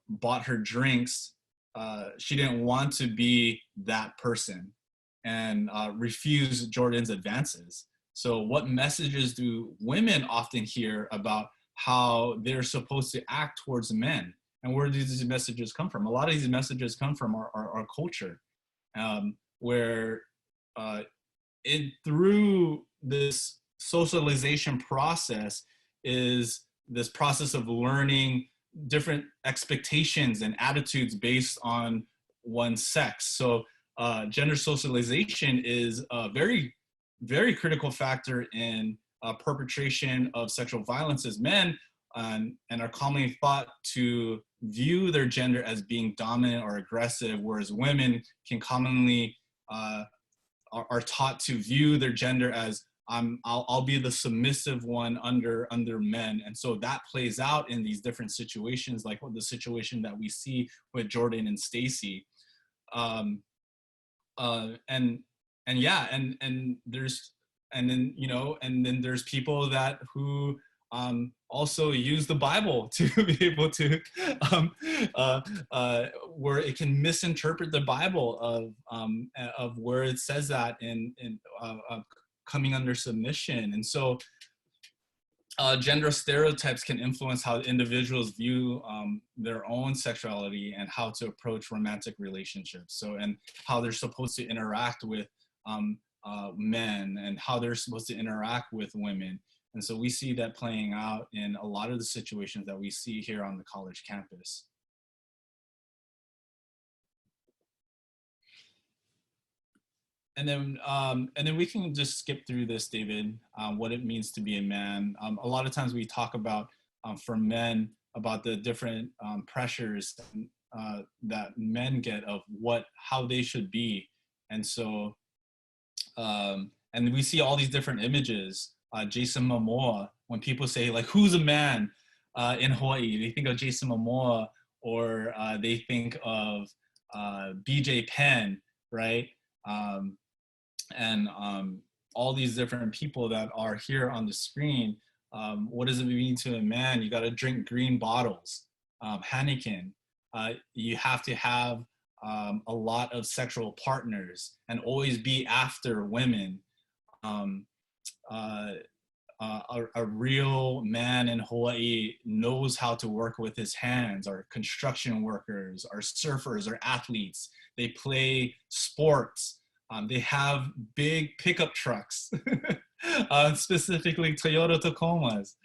bought her drinks, she didn't want to be that person and refused Jordan's advances. So what messages do women often hear about how they're supposed to act towards men? And where do these messages come from? A lot of these messages come from our culture, where through this socialization process is this process of learning different expectations and attitudes based on one's sex. So gender socialization is a very, very critical factor in perpetration of sexual violence as men, and are commonly thought to view their gender as being dominant or aggressive, whereas women can commonly are taught to view their gender as I'll be the submissive one under men. And so that plays out in these different situations, like the situation that we see with Jordan and Stacy. And yeah, and there's, and then, you know, and then there's people that who also use the Bible to be able to where it can misinterpret the Bible of where it says that in coming under submission. And so gender stereotypes can influence how individuals view their own sexuality and how to approach romantic relationships. So, and how they're supposed to interact with men, and how they're supposed to interact with women. And so we see that playing out in a lot of the situations that we see here on the college campus. And then we can just skip through this, David, what it means to be a man. A lot of times we talk about, for men, about the different pressures that men get of how they should be. And so, and we see all these different images. Jason Momoa, when people say, like, who's a man in Hawaii, they think of Jason Momoa, or they think of BJ Penn, right? And all these different people that are here on the screen. What does it mean to a man? You got to drink green bottles, Heineken. You have to have a lot of sexual partners and always be after women. A real man in Hawaii knows how to work with his hands. Our construction workers, our surfers, our athletes, they play sports. They have big pickup trucks, specifically Toyota Tacomas.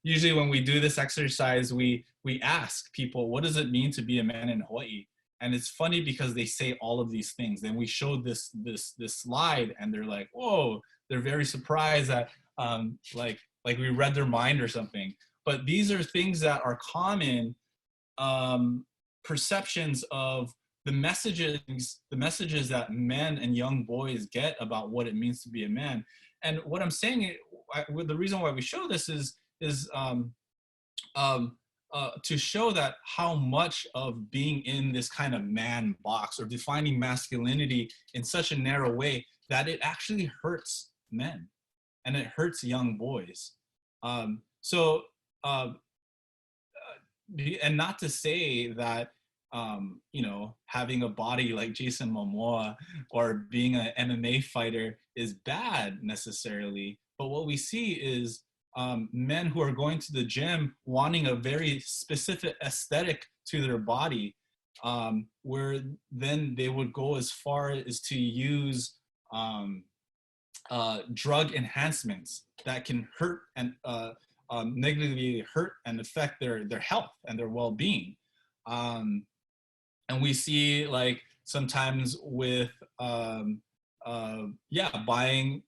Usually when we do this exercise, we ask people, what does it mean to be a man in Hawaii? And it's funny because they say all of these things. Then we showed this slide, and they're like, whoa, they're very surprised that like we read their mind or something. But these are things that are common perceptions of the messages that men and young boys get about what it means to be a man. And what I'm saying, the reason why we show this is to show that how much of being in this kind of man box, or defining masculinity in such a narrow way, that it actually hurts men and it hurts young boys. And not to say that you know, having a body like Jason Momoa or being an MMA fighter is bad necessarily, but what we see is men who are going to the gym wanting a very specific aesthetic to their body, where then they would go as far as to use drug enhancements that can hurt and negatively hurt and affect their health and their well-being. And we see, like, sometimes with buying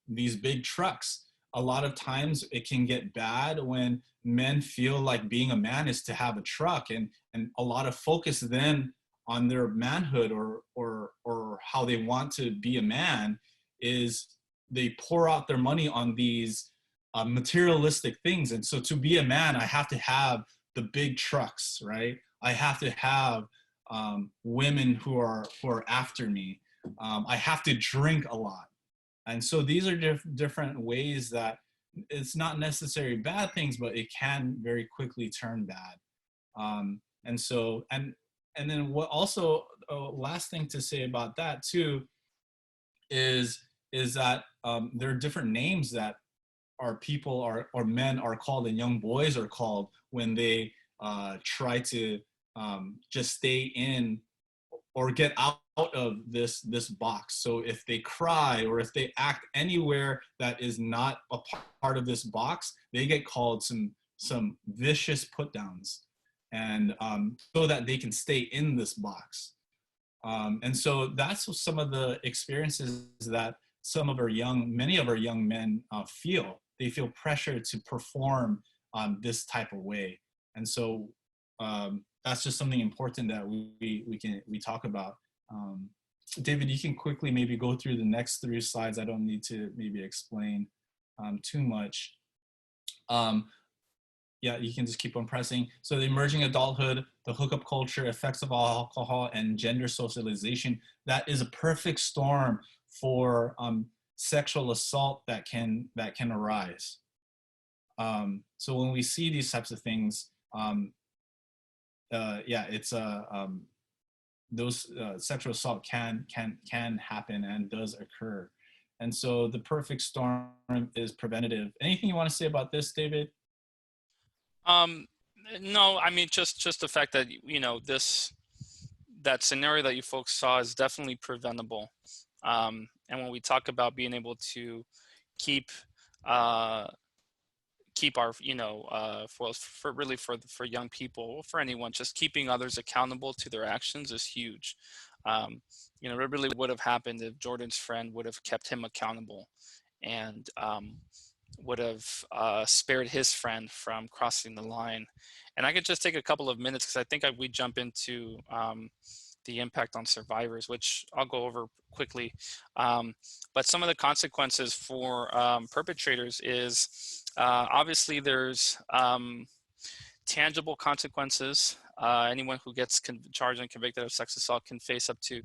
these big trucks, a lot of times it can get bad when men feel like being a man is to have a truck, and a lot of focus then on their manhood or how they want to be a man is they pour out their money on these materialistic things. And so to be a man, I have to have the big trucks, right? I have to have women who are after me. I have to drink a lot. And so these are different ways that it's not necessarily bad things, but it can very quickly turn bad. And so, and then what also, last thing to say about that too, is that there are different names that our people or men are called and young boys are called when they try to just stay in or get out of this box. So if they cry or if they act anywhere that is not a part of this box, they get called some vicious put downs, and so that they can stay in this box. And so that's some of the experiences that many of our young men feel. They feel pressure to perform this type of way. And so that's just something important that we talk about. David, you can quickly maybe go through the next 3 slides. I don't need to maybe explain too much. Yeah, you can just keep on pressing. So the emerging adulthood, the hookup culture, effects of alcohol, and gender socialization. That is a perfect storm for sexual assault that can arise. So when we see these types of things, yeah, it's those sexual assault can happen and does occur. And so the perfect storm is preventative. Anything you want to say about this, David? No, I mean, just the fact that, you know, that scenario that you folks saw is definitely preventable. And when we talk about being able to keep keep our, you know, for really for young people, for anyone, just keeping others accountable to their actions is huge. You know, it really would have happened if Jordan's friend would have kept him accountable, and would have spared his friend from crossing the line. And I could just take a couple of minutes, because I think we jump into the impact on survivors, which I'll go over quickly. But some of the consequences for perpetrators is obviously there's tangible consequences. Anyone who gets charged and convicted of sex assault can face up to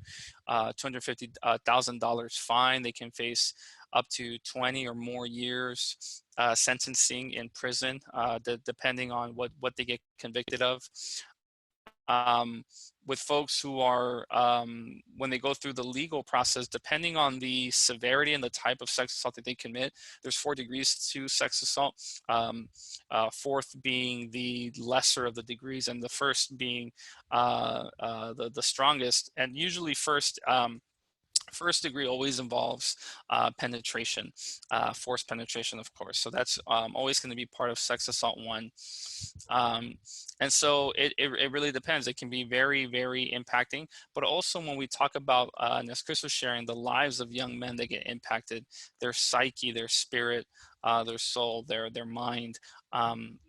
$250,000 fine. They can face up to 20 or more years sentencing in prison, depending on what they get convicted of. With folks who are, when they go through the legal process, depending on the severity and the type of sex assault that they commit, there's 4 degrees to sex assault, 4th being the lesser of the degrees, and the first being the strongest. And usually first degree always involves penetration, forced penetration, of course. So that's always going to be part of sex assault 1. And so it really depends. It can be very, very impacting. But also when we talk about, and as Chris was sharing, the lives of young men that get impacted, their psyche, their spirit, their soul, their mind,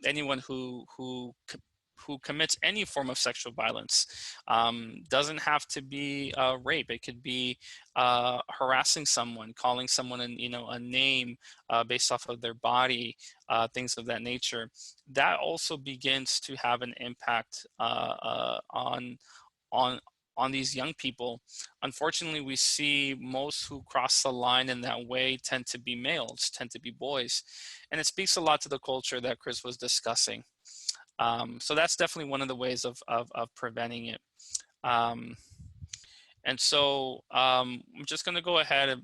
anyone who commits any form of sexual violence, doesn't have to be rape. It could be harassing someone, calling someone a name based off of their body, things of that nature. That also begins to have an impact on these young people. Unfortunately, we see most who cross the line in that way tend to be males, tend to be boys, and it speaks a lot to the culture that Chris was discussing. So that's definitely one of the ways of preventing it. And so I'm just going to go ahead,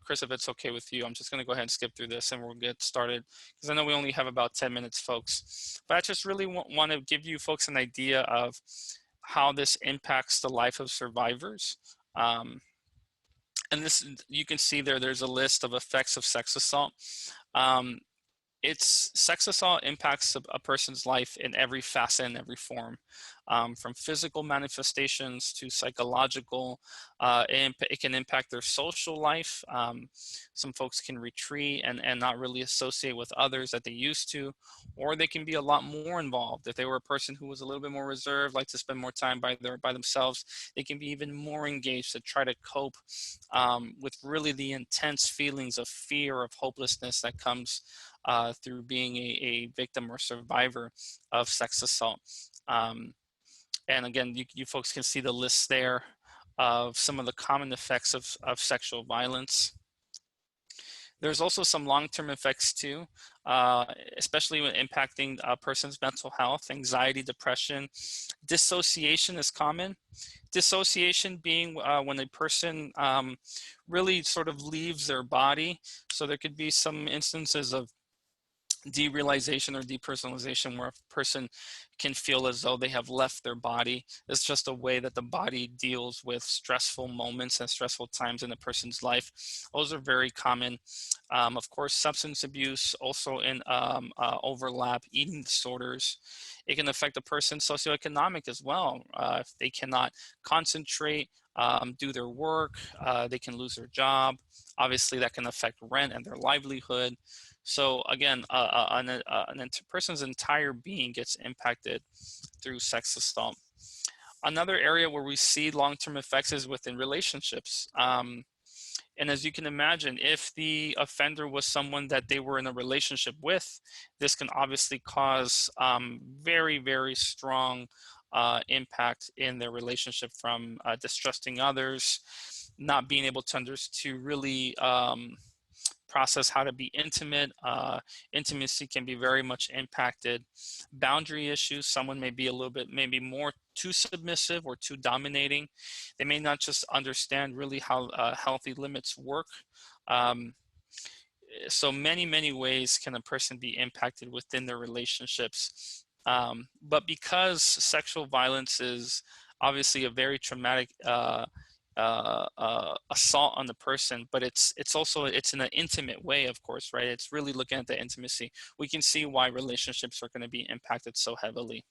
Chris, if it's okay with you, I'm just going to go ahead and skip through this and we'll get started, because I know we only have about 10 minutes, folks. But I just really want to give you folks an idea of how this impacts the life of survivors. And this, you can see there's a list of effects of sex assault. Sex assault impacts a person's life in every facet and every form, from physical manifestations to psychological. It can impact their social life. Some folks can retreat and not really associate with others that they used to, or they can be a lot more involved. If they were a person who was a little bit more reserved, like to spend more time by themselves, they can be even more engaged to try to cope with really the intense feelings of fear, of hopelessness that comes through being a victim or survivor of sex assault. And again, you folks can see the list there of some of the common effects of sexual violence. There's also some long-term effects too, especially when impacting a person's mental health. Anxiety, depression, dissociation is common. Dissociation being when a person really sort of leaves their body. So there could be some instances of derealization or depersonalization, where a person can feel as though they have left their body. It's just a way that the body deals with stressful moments and stressful times in a person's life. Those are very common. Of course, substance abuse also in overlap, eating disorders. It can affect a person's socioeconomic as well. If they cannot concentrate, do their work, they can lose their job. Obviously, that can affect rent and their livelihood. So again, a person's entire being gets impacted through sex assault. Another area where we see long-term effects is within relationships. And as you can imagine, if the offender was someone that they were in a relationship with, this can obviously cause very, very strong impact in their relationship, from distrusting others, not being able to really process how to be intimate. Intimacy can be very much impacted. Boundary issues, someone may be a little bit, maybe more too submissive or too dominating. They may not just understand really how healthy limits work. So many ways can a person be impacted within their relationships. But because sexual violence is obviously a very traumatic assault on the person, but it's also, it's in an intimate way, of course, right? It's really looking at the intimacy. We can see why relationships are going to be impacted so heavily.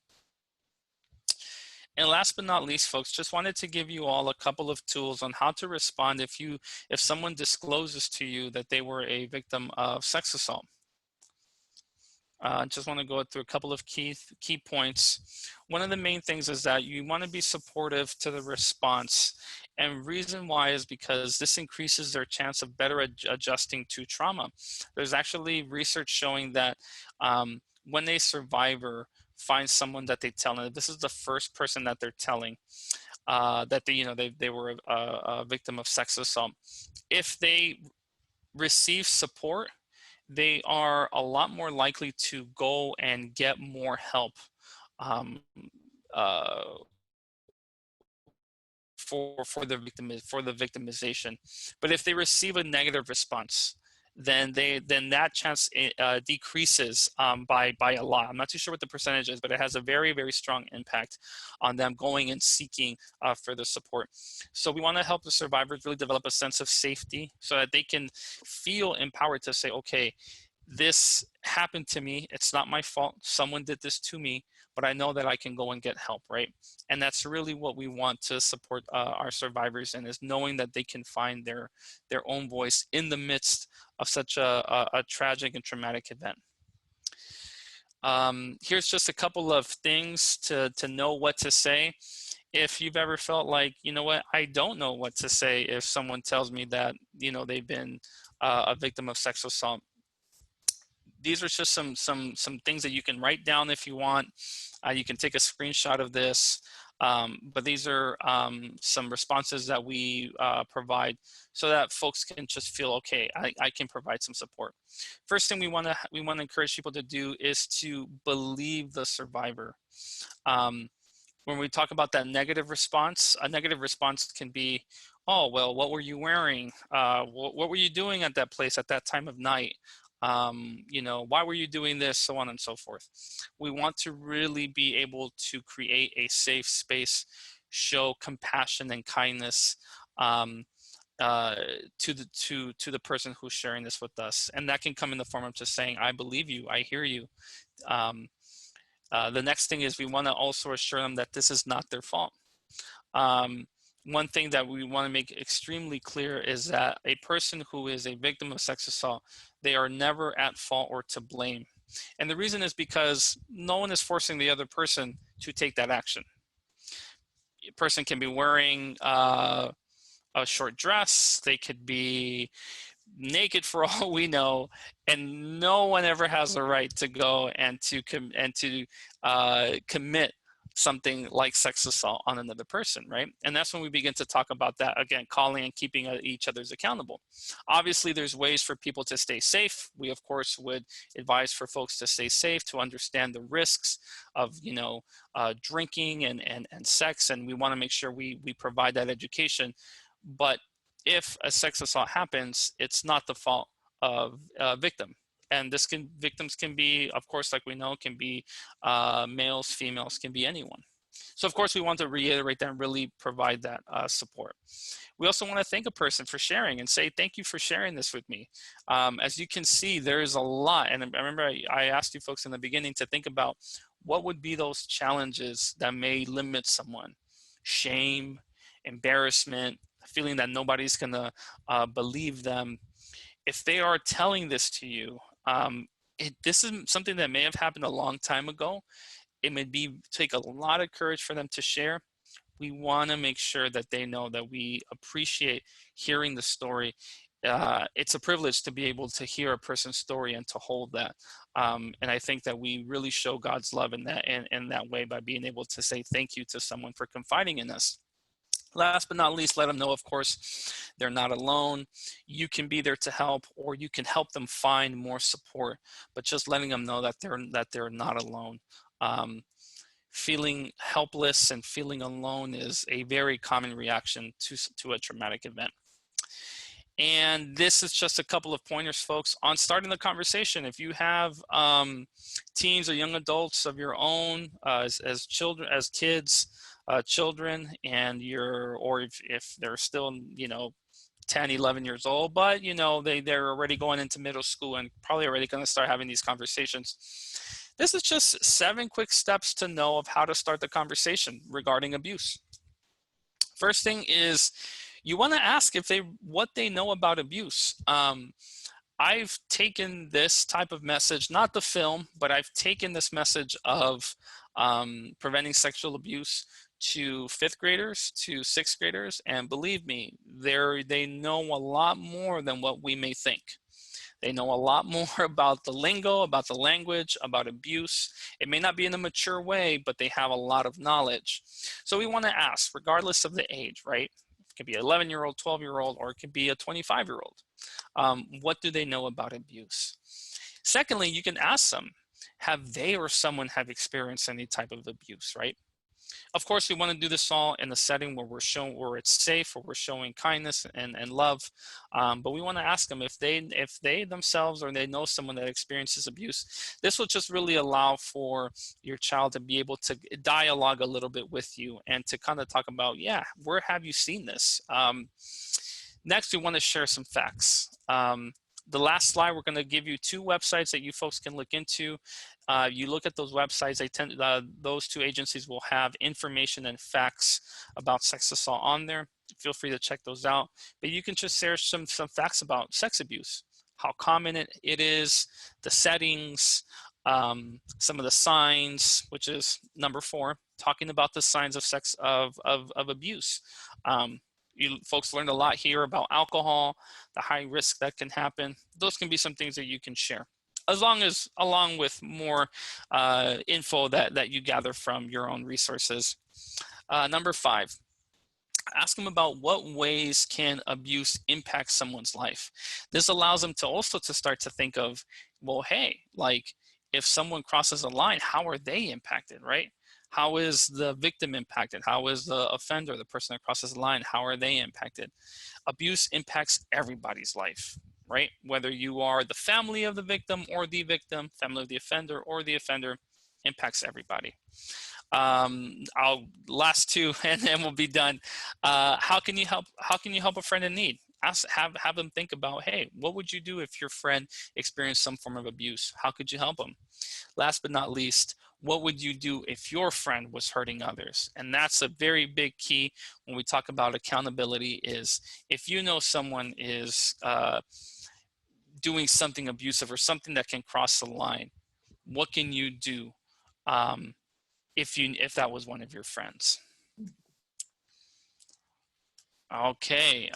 And last but not least, folks, just wanted to give you all a couple of tools on how to respond if someone discloses to you that they were a victim of sex assault. Just want to go through a couple of key points. One of the main things is that you want to be supportive to the response. And reason why is because this increases their chance of better adjusting to trauma. There's actually research showing that when a survivor finds someone that they tell, and this is the first person that they're telling, that they were a victim of sex assault, if they receive support, they are a lot more likely to go and get more help for the victimization. But if they receive a negative response, then that chance decreases by a lot. I'm not too sure what the percentage is, but it has a very, very strong impact on them going and seeking further support. So we want to help the survivors really develop a sense of safety so that they can feel empowered to say, okay, this happened to me. It's not my fault. Someone did this to me, but I know that I can go and get help, right? And that's really what we want to support our survivors in, is knowing that they can find their own voice in the midst of such a tragic and traumatic event. Here's just a couple of things to know what to say. If you've ever felt like, you know what, I don't know what to say if someone tells me that, they've been a victim of sexual assault, these are just some things that you can write down if you want. You can take a screenshot of this, but these are some responses that we provide so that folks can just feel, okay, I can provide some support. First thing we want to encourage people to do is to believe the survivor. When we talk about that negative response, a negative response can be, oh, well, what were you wearing? What were you doing at that place at that time of night? Why were you doing this, so on and so forth. We want to really be able to create a safe space, show compassion and kindness to the person who's sharing this with us. And that can come in the form of just saying, I believe you, I hear you. The next thing is we want to also assure them that this is not their fault. One thing that we want to make extremely clear is that a person who is a victim of sex assault, they are never at fault or to blame. And the reason is because no one is forcing the other person to take that action. A person can be wearing a short dress, they could be naked for all we know, and no one ever has the right to go and to commit something like sex assault on another person, right? And that's when we begin to talk about that, again, calling and keeping each other's accountable. Obviously, there's ways for people to stay safe. We, of course, would advise for folks to stay safe, to understand the risks of, drinking and sex, and we want to make sure we provide that education. But if a sex assault happens, it's not the fault of a victim. And victims can be, of course, like we know, can be males, females, can be anyone. So of course we want to reiterate that and really provide that support. We also want to thank a person for sharing and say, thank you for sharing this with me. As you can see, there is a lot. And I remember I asked you folks in the beginning to think about what would be those challenges that may limit someone. Shame, embarrassment, feeling that nobody's gonna believe them. If they are telling this to you, this is something that may have happened a long time ago. It may take a lot of courage for them to share, We want to make sure that they know that we appreciate hearing the story. It's a privilege to be able to hear a person's story and to hold that. And I think that we really show God's love in that way by being able to say thank you to someone for confiding in us. Last but not least, let them know, of course, they're not alone. You can be there to help, or you can help them find more support. But just letting them know that they're not alone. Feeling helpless and feeling alone is a very common reaction to a traumatic event. And this is just a couple of pointers, folks, on starting the conversation. If you have teens or young adults of your own, as children, as kids, children, and or if they're still, 10, 11 years old, but they're already going into middle school and probably already going to start having these conversations. This is just 7 quick steps to know of how to start the conversation regarding abuse. First thing is, you want to ask what they know about abuse. I've taken this type of message, not the film, but I've taken this message of preventing sexual abuse to 5th graders, to 6th graders, and believe me, they know a lot more than what we may think. They know a lot more about the lingo, about the language, about abuse. It may not be in a mature way, but they have a lot of knowledge. So we want to ask, regardless of the age, right? It could be an 11-year-old, 12-year-old, or it could be a 25-year-old. What do they know about abuse? Secondly, you can ask them, have they or someone have experienced any type of abuse, right? Of course, we want to do this all in a setting where where it's safe, where we're showing kindness and love. But we want to ask them if they themselves or they know someone that experiences abuse. This will just really allow for your child to be able to dialogue a little bit with you and to kind of talk about, yeah, where have you seen this? Next, we want to share some facts. The last slide, we're going to give you 2 websites that you folks can look into. You look at those websites, those 2 agencies will have information and facts about sex assault on there. Feel free to check those out. But you can just share some facts about sex abuse, how common it is, the settings, some of the signs, which is number 4, talking about the signs of sex of abuse. You folks learned a lot here about alcohol, the high risk that can happen. Those can be some things that you can share, along with more info that you gather from your own resources. Number 5, ask them about what ways can abuse impact someone's life. This allows them to also to start to think of, well, hey, like if someone crosses a line, how are they impacted, right? How is the victim impacted? How is the offender, the person that crosses the line, how are they impacted? Abuse impacts everybody's life, right? Whether you are the family of the victim or the victim, family of the offender or the offender, impacts everybody. I'll last 2 and then we'll be done. How can you help a friend in need? Have them think about, hey, what would you do if your friend experienced some form of abuse? How could you help them? Last but not least, what would you do if your friend was hurting others? And that's a very big key when we talk about accountability, is if you know someone is doing something abusive or something that can cross the line, what can you do if that was one of your friends? Okay,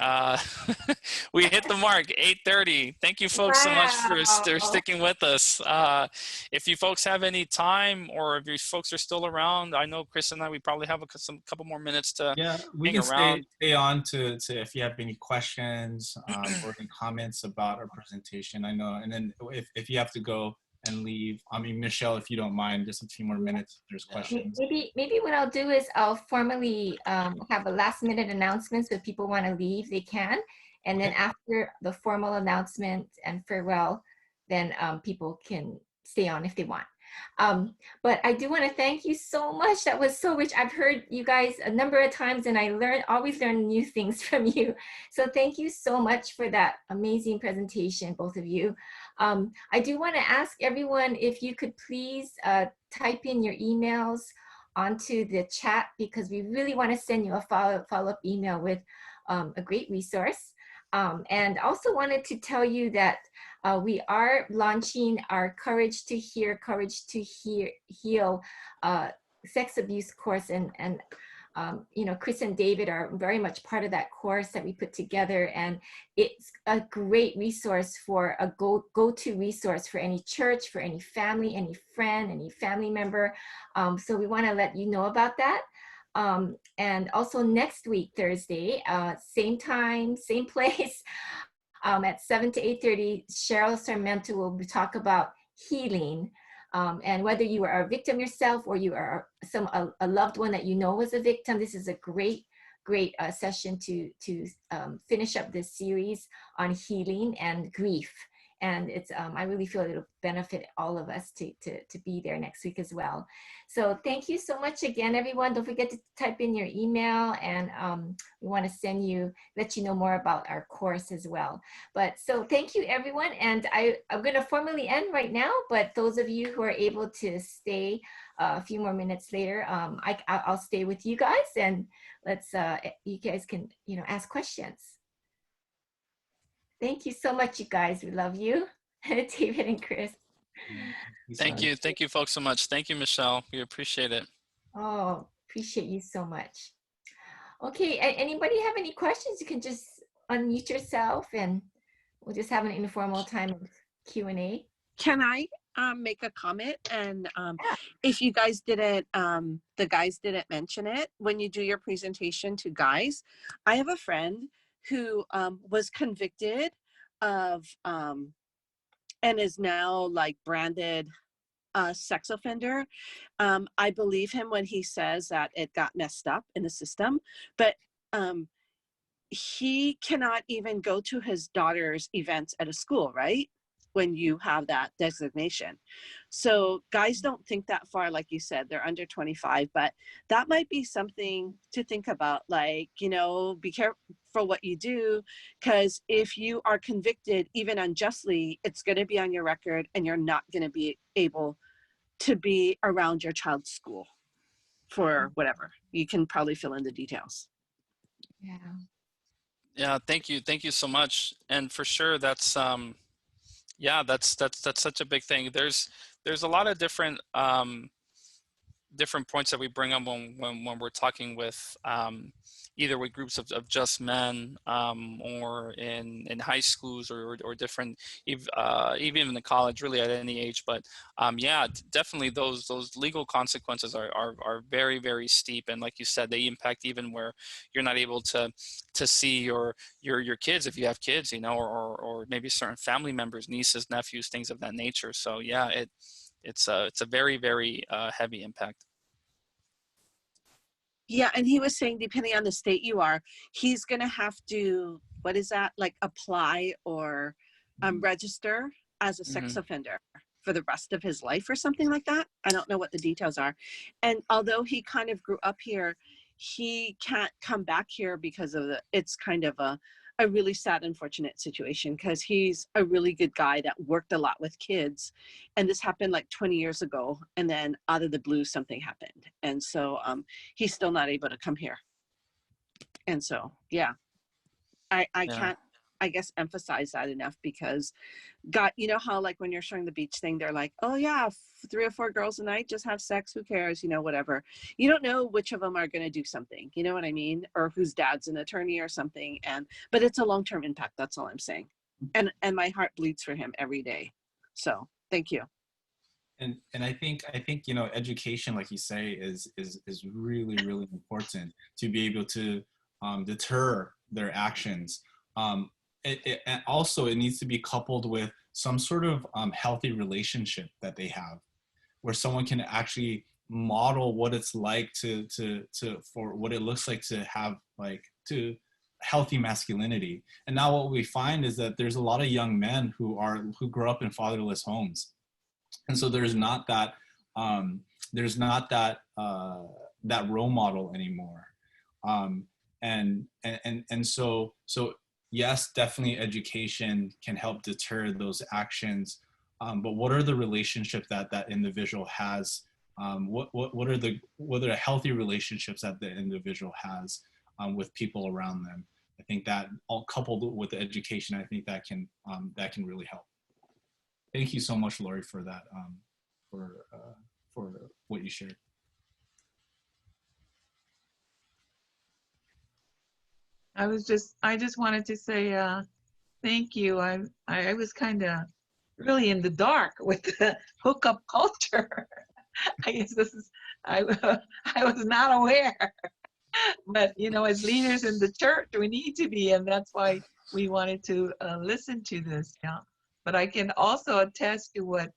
we hit the mark, 8:30. Thank you folks so much for sticking with us. If you folks have any time, or if you folks are still around, I know Chris and I, we probably have a couple more minutes to we hang can around. stay on to if you have any questions or any comments about our presentation. I know, and then if you have to go and leave, I mean, Michelle, if you don't mind, just a few more minutes if there's questions. Maybe what I'll do is I'll formally have a last minute announcement, so if people want to leave, they can. And then after the formal announcement and farewell, then people can stay on if they want. But I do want to thank you so much. That was so rich. I've heard you guys a number of times and I always learn new things from you. So thank you so much for that amazing presentation, both of you. I do want to ask everyone if you could please type in your emails onto the chat, because we really want to send you a follow-up email with a great resource. And also wanted to tell you that we are launching our Courage to Hear, Courage to Heal sex abuse course. And Chris and David are very much part of that course that we put together, and it's a great resource for a go-to resource for any church, for any family, any friend, any family member. So we want to let you know about that. And also next week, Thursday, same time, same place, at 7 to 8:30, Cheryl Sarmento will talk about healing. And whether you are a victim yourself or you are a loved one that you know was a victim, this is a great session to finish up this series on healing and grief. And it's I really feel it'll benefit all of us to be there next week as well. So thank you so much again, everyone. Don't forget to type in your email, and we want to let you know more about our course as well. But so thank you, everyone. And I'm going to formally end right now, but those of you who are able to stay a few more minutes later, I'll stay with you guys, and you guys can ask questions. Thank you so much, you guys. We love you, David and Chris. Thank you. Thank you folks so much. Thank you, Michelle. We appreciate it. Oh, appreciate you so much. Okay, anybody have any questions? You can just unmute yourself and we'll just have an informal time of Q&A. Can I make a comment? And if you guys didn't, the guys didn't mention it, when you do your presentation to guys, I have a friend who was convicted of and is now like branded a sex offender. I believe him when he says that it got messed up in the system, but he cannot even go to his daughter's events at a school, right? When you have that designation. So guys don't think that far, like you said, they're under 25, but that might be something to think about, like, be careful for what you do, because if you are convicted, even unjustly, it's going to be on your record and you're not going to be able to be around your child's school for whatever. You can probably fill in the details. Yeah, thank you so much. And for sure, that's that's such a big thing. There's a lot of different points that we bring up when we're talking with either with groups of just men or in high schools or different even in the college, really at any age. But yeah, definitely those legal consequences are very, very steep, and like you said, they impact even where you're not able to see your kids, if you have kids, or maybe certain family members, nieces, nephews, things of that nature. So yeah, it's a very, very heavy impact. Yeah, and he was saying, depending on the state you are, he's going to have to, what is that, like apply or register as a sex offender for the rest of his life or something like that. I don't know what the details are. And although he kind of grew up here, he can't come back here because of it's kind of a really sad, unfortunate situation, because he's a really good guy that worked a lot with kids. And this happened like 20 years ago. And then out of the blue, something happened. And so he's still not able to come here. And so, yeah, I can't, I guess, emphasize that enough, because God, how like when you're showing the beach thing, they're like, oh yeah, 3 or 4 girls a night, just have sex, who cares, whatever. You don't know which of them are going to do something, you know what I mean, or whose dad's an attorney or something. But it's a long-term impact, that's all I'm saying. And my heart bleeds for him every day. So thank you. And I think education, like you say, is really, really important to be able to deter their actions. And also it needs to be coupled with some sort of healthy relationship that they have, where someone can actually model what it's like for what it looks like to have to healthy masculinity. And now what we find is that there's a lot of young men who grow up in fatherless homes, and so there's not that that role model anymore. And so yes, definitely education can help deter those actions. But what are the relationships that individual has? What are the healthy relationships that the individual has with people around them? I think that all coupled with the education, I think that can really help. Thank you so much, Lori, for that, for what you shared. I just wanted to say thank you. I was kind of really in the dark with the hookup culture. I guess this is I I was not aware. But you know, as leaders in the church, we need to be, and that's why we wanted to listen to this. Yeah. But I can also attest to what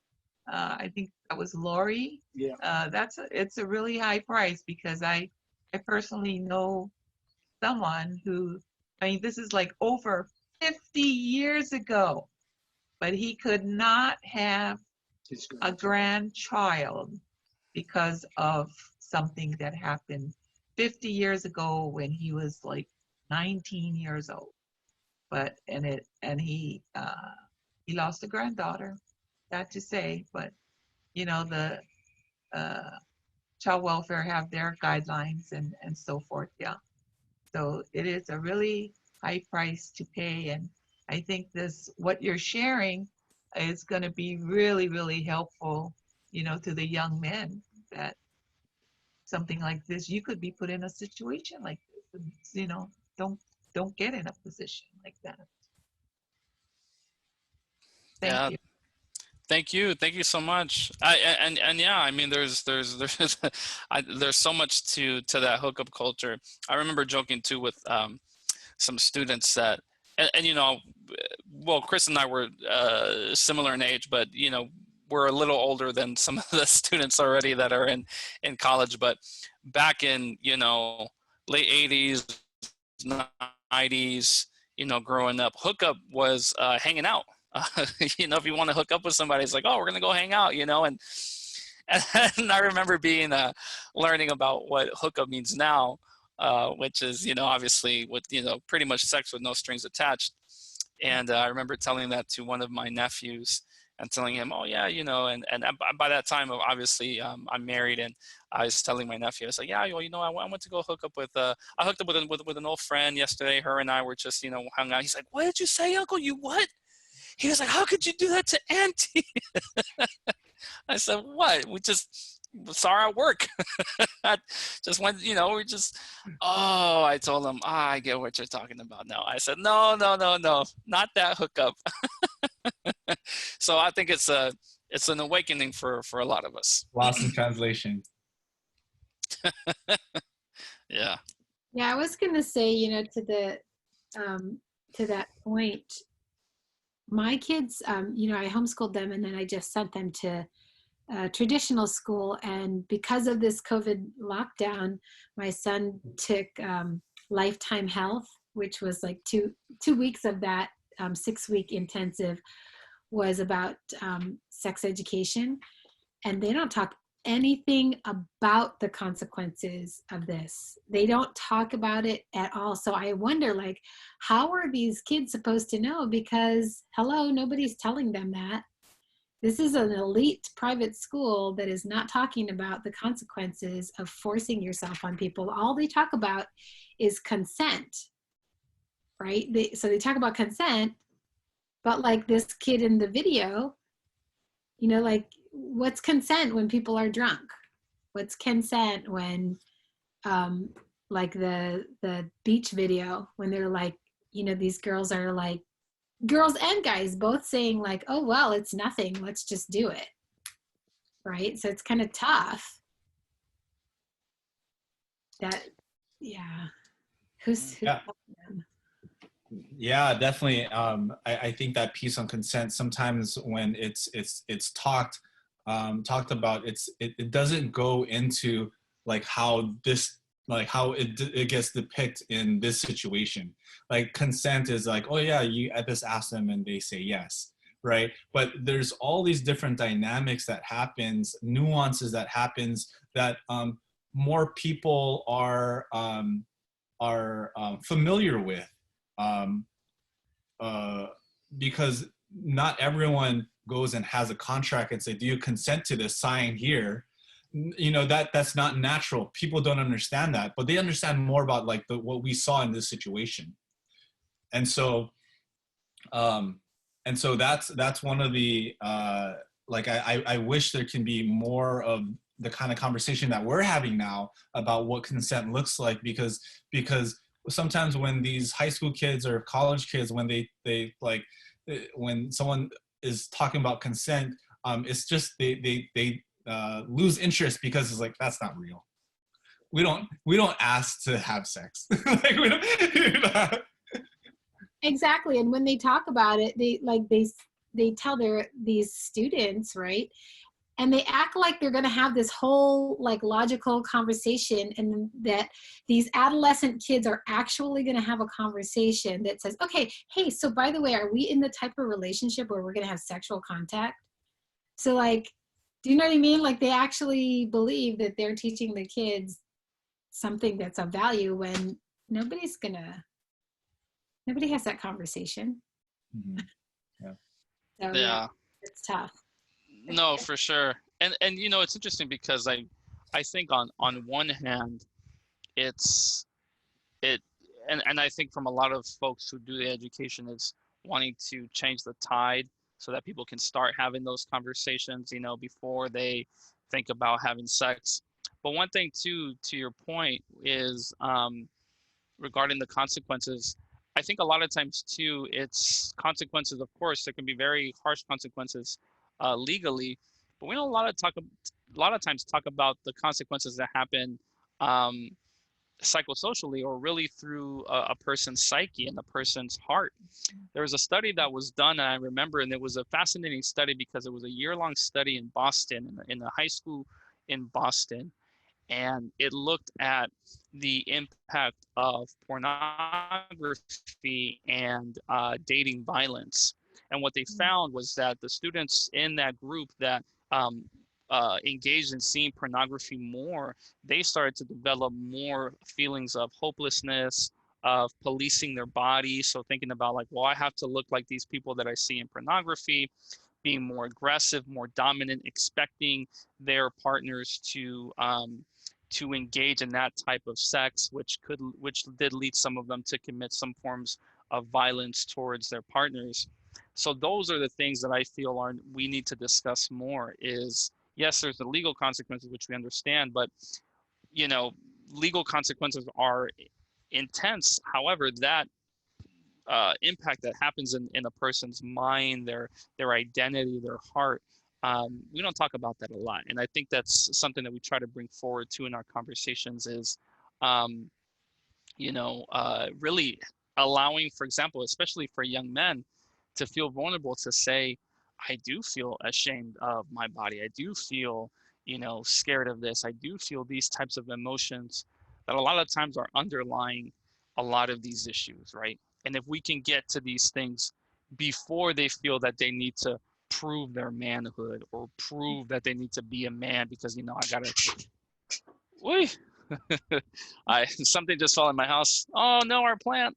I think that was Lori. Yeah. It's a really high price because I personally know someone who, I mean, this is like over 50 years ago, but he could not have a grandchild because of something that happened 50 years ago when he was like 19 years old. But and he lost a granddaughter, sad to say, but you know the uh, child welfare have their guidelines and so forth. Yeah. So it is a really high price to pay. And I think this, what you're sharing is going to be really, really helpful, you know, to the young men that something like this, you could be put in a situation like this, and, you know, don't get in a position like that. Thank Yeah. you. Thank you. Thank you so much. And yeah, I mean, there's so much to that hookup culture. I remember joking too with some students that, and you know, well, Chris and I were similar in age, but you know, we're a little older than some of the students already that are in college. But back in, you know, late 80s, 90s, you know, growing up, hookup was hanging out. You know, if you want to hook up with somebody, it's like, oh, we're gonna go hang out, you know. And I remember being learning about what hookup means now, which is, you know, obviously with, you know, pretty much sex with no strings attached. And I remember telling that to one of my nephews and telling him, oh yeah, you know, and by that time, obviously, I'm married, and I was telling my nephew, I was like, yeah, well, you know, I went to go hook up with, I hooked up with an old friend yesterday. Her and I were just, you know, hung out. He's like, what did you say, Uncle? You what? He was like, how could you do that to Auntie? I said, what? We just saw her at work. I just went, you know, we just, oh, I told him, I get what you're talking about now. I said, no, not that hookup. So I think it's an awakening for a lot of us. Lost in translation. Yeah. Yeah, I was gonna say, you know, to that point, my kids, you know, I homeschooled them and then I just sent them to traditional school. And because of this COVID lockdown, my son took Lifetime Health, which was like two weeks of that 6-week intensive was about sex education. And they don't talk anything about the consequences of this. They don't talk about it at all. So I wonder, like, how are these kids supposed to know? Because hello, nobody's telling them that. This is an elite private school that is not talking about the consequences of forcing yourself on people. All they talk about is consent, right? So they talk about consent, but like this kid in the video, you know, like, what's consent when people are drunk? What's consent when, like the beach video, when they're like, you know, these girls are like, girls and guys both saying like, oh, well, it's nothing, let's just do it. Right? So it's kind of tough. That, yeah. Who's Yeah. them? Yeah, definitely. I think that piece on consent, sometimes when it's talked about, it doesn't go into like how this, like how it gets depicted in this situation. Like consent is like, oh yeah, I just ask them and they say yes, right? But there's all these different dynamics that happens, nuances that happens that more people are familiar with. Um, because not everyone goes and has a contract and say, do you consent to this, sign here? You know, that's not natural. People don't understand that, but they understand more about like what we saw in this situation. And so that's one of the like I wish there can be more of the kind of conversation that we're having now about what consent looks like, because sometimes when these high school kids or college kids, when they like, when someone is talking about consent, it's just they lose interest because it's like, that's not real. We don't ask to have sex. Like, we don't, Exactly. And when they talk about it, they tell these students, right? And they act like they're going to have this whole like logical conversation, and that these adolescent kids are actually going to have a conversation that says, okay, hey, so by the way, are we in the type of relationship where we're going to have sexual contact? So like, do you know what I mean? Like, they actually believe that they're teaching the kids something that's of value when nobody has that conversation. Mhm. Yeah. So Yeah. yeah, it's tough. No, for sure. And you know, it's interesting because I think on one hand, it's it and I think from a lot of folks who do the education is wanting to change the tide so that people can start having those conversations, you know, before they think about having sex. But one thing too, to your point, is regarding the consequences. I think a lot of times too, it's consequences. Of course, there can be very harsh consequences legally, but we don't a lot of times talk about the consequences that happen um, psychosocially, or really through a person's psyche and a person's heart. There was a study that was done, and I remember, and it was a fascinating study because it was a year-long study in Boston, in a high school in Boston, and it looked at the impact of pornography and dating violence. And what they found was that the students in that group that um, engaged in seeing pornography more, they started to develop more feelings of hopelessness, of policing their body. So thinking about like, well, I have to look like these people that I see in pornography, being more aggressive, more dominant, expecting their partners to engage in that type of sex, which did lead some of them to commit some forms of violence towards their partners. So those are the things that I feel we need to discuss more. Is yes, there's the legal consequences, which we understand, but you know, legal consequences are intense. However, that impact that happens in a person's mind, their identity, their heart. We don't talk about that a lot, and I think that's something that we try to bring forward too in our conversations. Is um, really allowing, for example, especially for young men, to feel vulnerable to say, I do feel ashamed of my body. I do feel, scared of this. I do feel these types of emotions that a lot of times are underlying a lot of these issues, right? And if we can get to these things before they feel that they need to prove their manhood or prove that they need to be a man because, I gotta, wait, something just fell in my house. Oh no, our plant.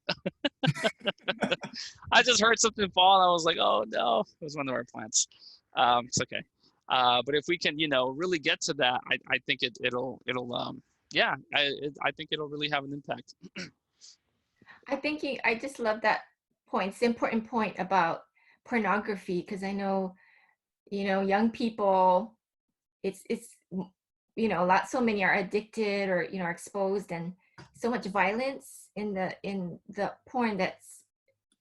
I just heard something fall and I was like, oh no, it was one of our plants. It's okay. But if we can, really get to that, I think it'll yeah, I think it'll really have an impact. I just love that point. It's an important point about pornography, because I know, young people, it's so many are addicted or, are exposed, and so much violence in the porn that's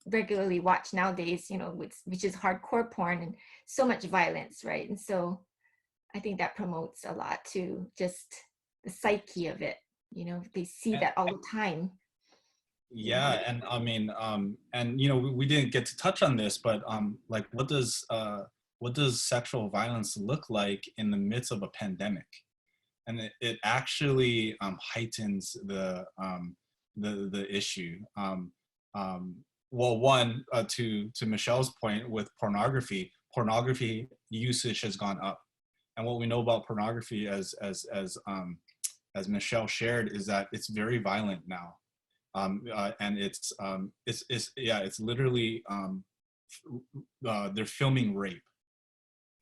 regularly watched nowadays, which is hardcore porn, and so much violence, right? And so I think that promotes a lot to just the psyche of it. They see that all the time. Yeah, and I mean, and we didn't get to touch on this, but like, what does sexual violence look like in the midst of a pandemic? And it actually heightens the issue. Well, one, to Michelle's point with pornography usage has gone up, and what we know about pornography, as Michelle shared, is that it's very violent now. And it's literally they're filming rape,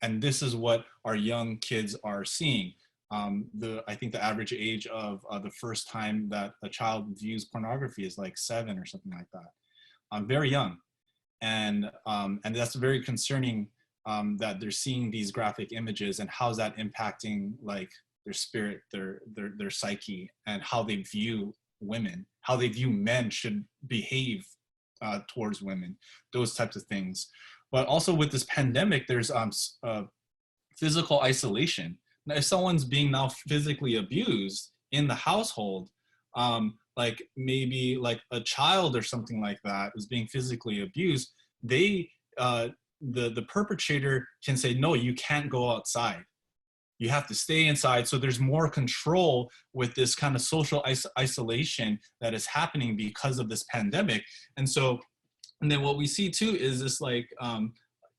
and this is what our young kids are seeing. I think the average age of the first time that a child views pornography is like 7 or something like that. Very young, and that's very concerning, that they're seeing these graphic images, and how's that impacting like their spirit, their psyche, and how they view women, how they view men should behave towards women, those types of things. But also with this pandemic, there's physical isolation. Now, if someone's being now physically abused in the household, like maybe like a child or something like that is being physically abused, they the perpetrator can say, no, you can't go outside. You have to stay inside. So there's more control with this kind of social isolation that is happening because of this pandemic. And so, and then what we see too is this like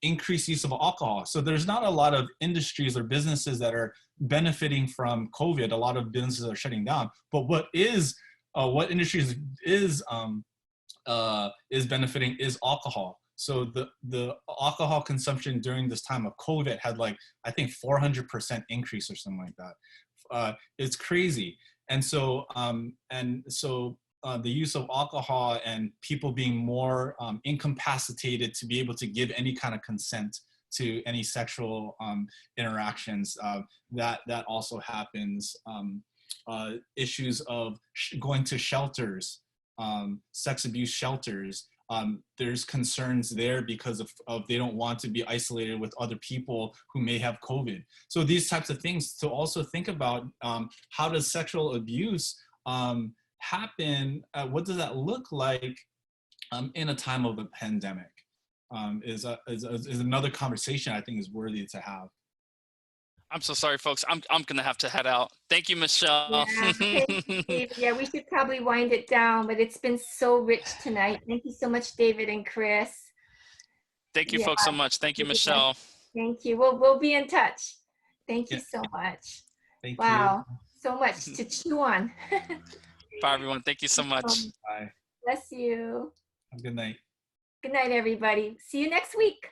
increased use of alcohol. So there's not a lot of industries or businesses that are benefiting from COVID. A lot of businesses are shutting down. But what industries is benefiting is alcohol. So the alcohol consumption during this time of COVID had like, I think 400% increase or something like that. It's crazy. And so, the use of alcohol and people being more incapacitated to be able to give any kind of consent to any sexual interactions, that also happens. Issues of going to shelters, sex abuse shelters. There's concerns there because of they don't want to be isolated with other people who may have COVID. So these types of things to also think about, how does sexual abuse happen? What does that look like in a time of a pandemic? Is another conversation I think is worthy to have. I'm so sorry, folks. I'm gonna have to head out. Thank you, Michelle. Yeah, thank you, David. Yeah, we should probably wind it down, but it's been so rich tonight. Thank you so much, David and Chris. Thank you, Yeah, folks, so much. Thank you, Michelle. thank you. We'll be in touch. Thank you Yeah. so much. Thank Wow, you. so much to chew on. Bye, everyone. Thank you so much. Bye. Bless you. Have a good night. Good night, everybody. See you next week.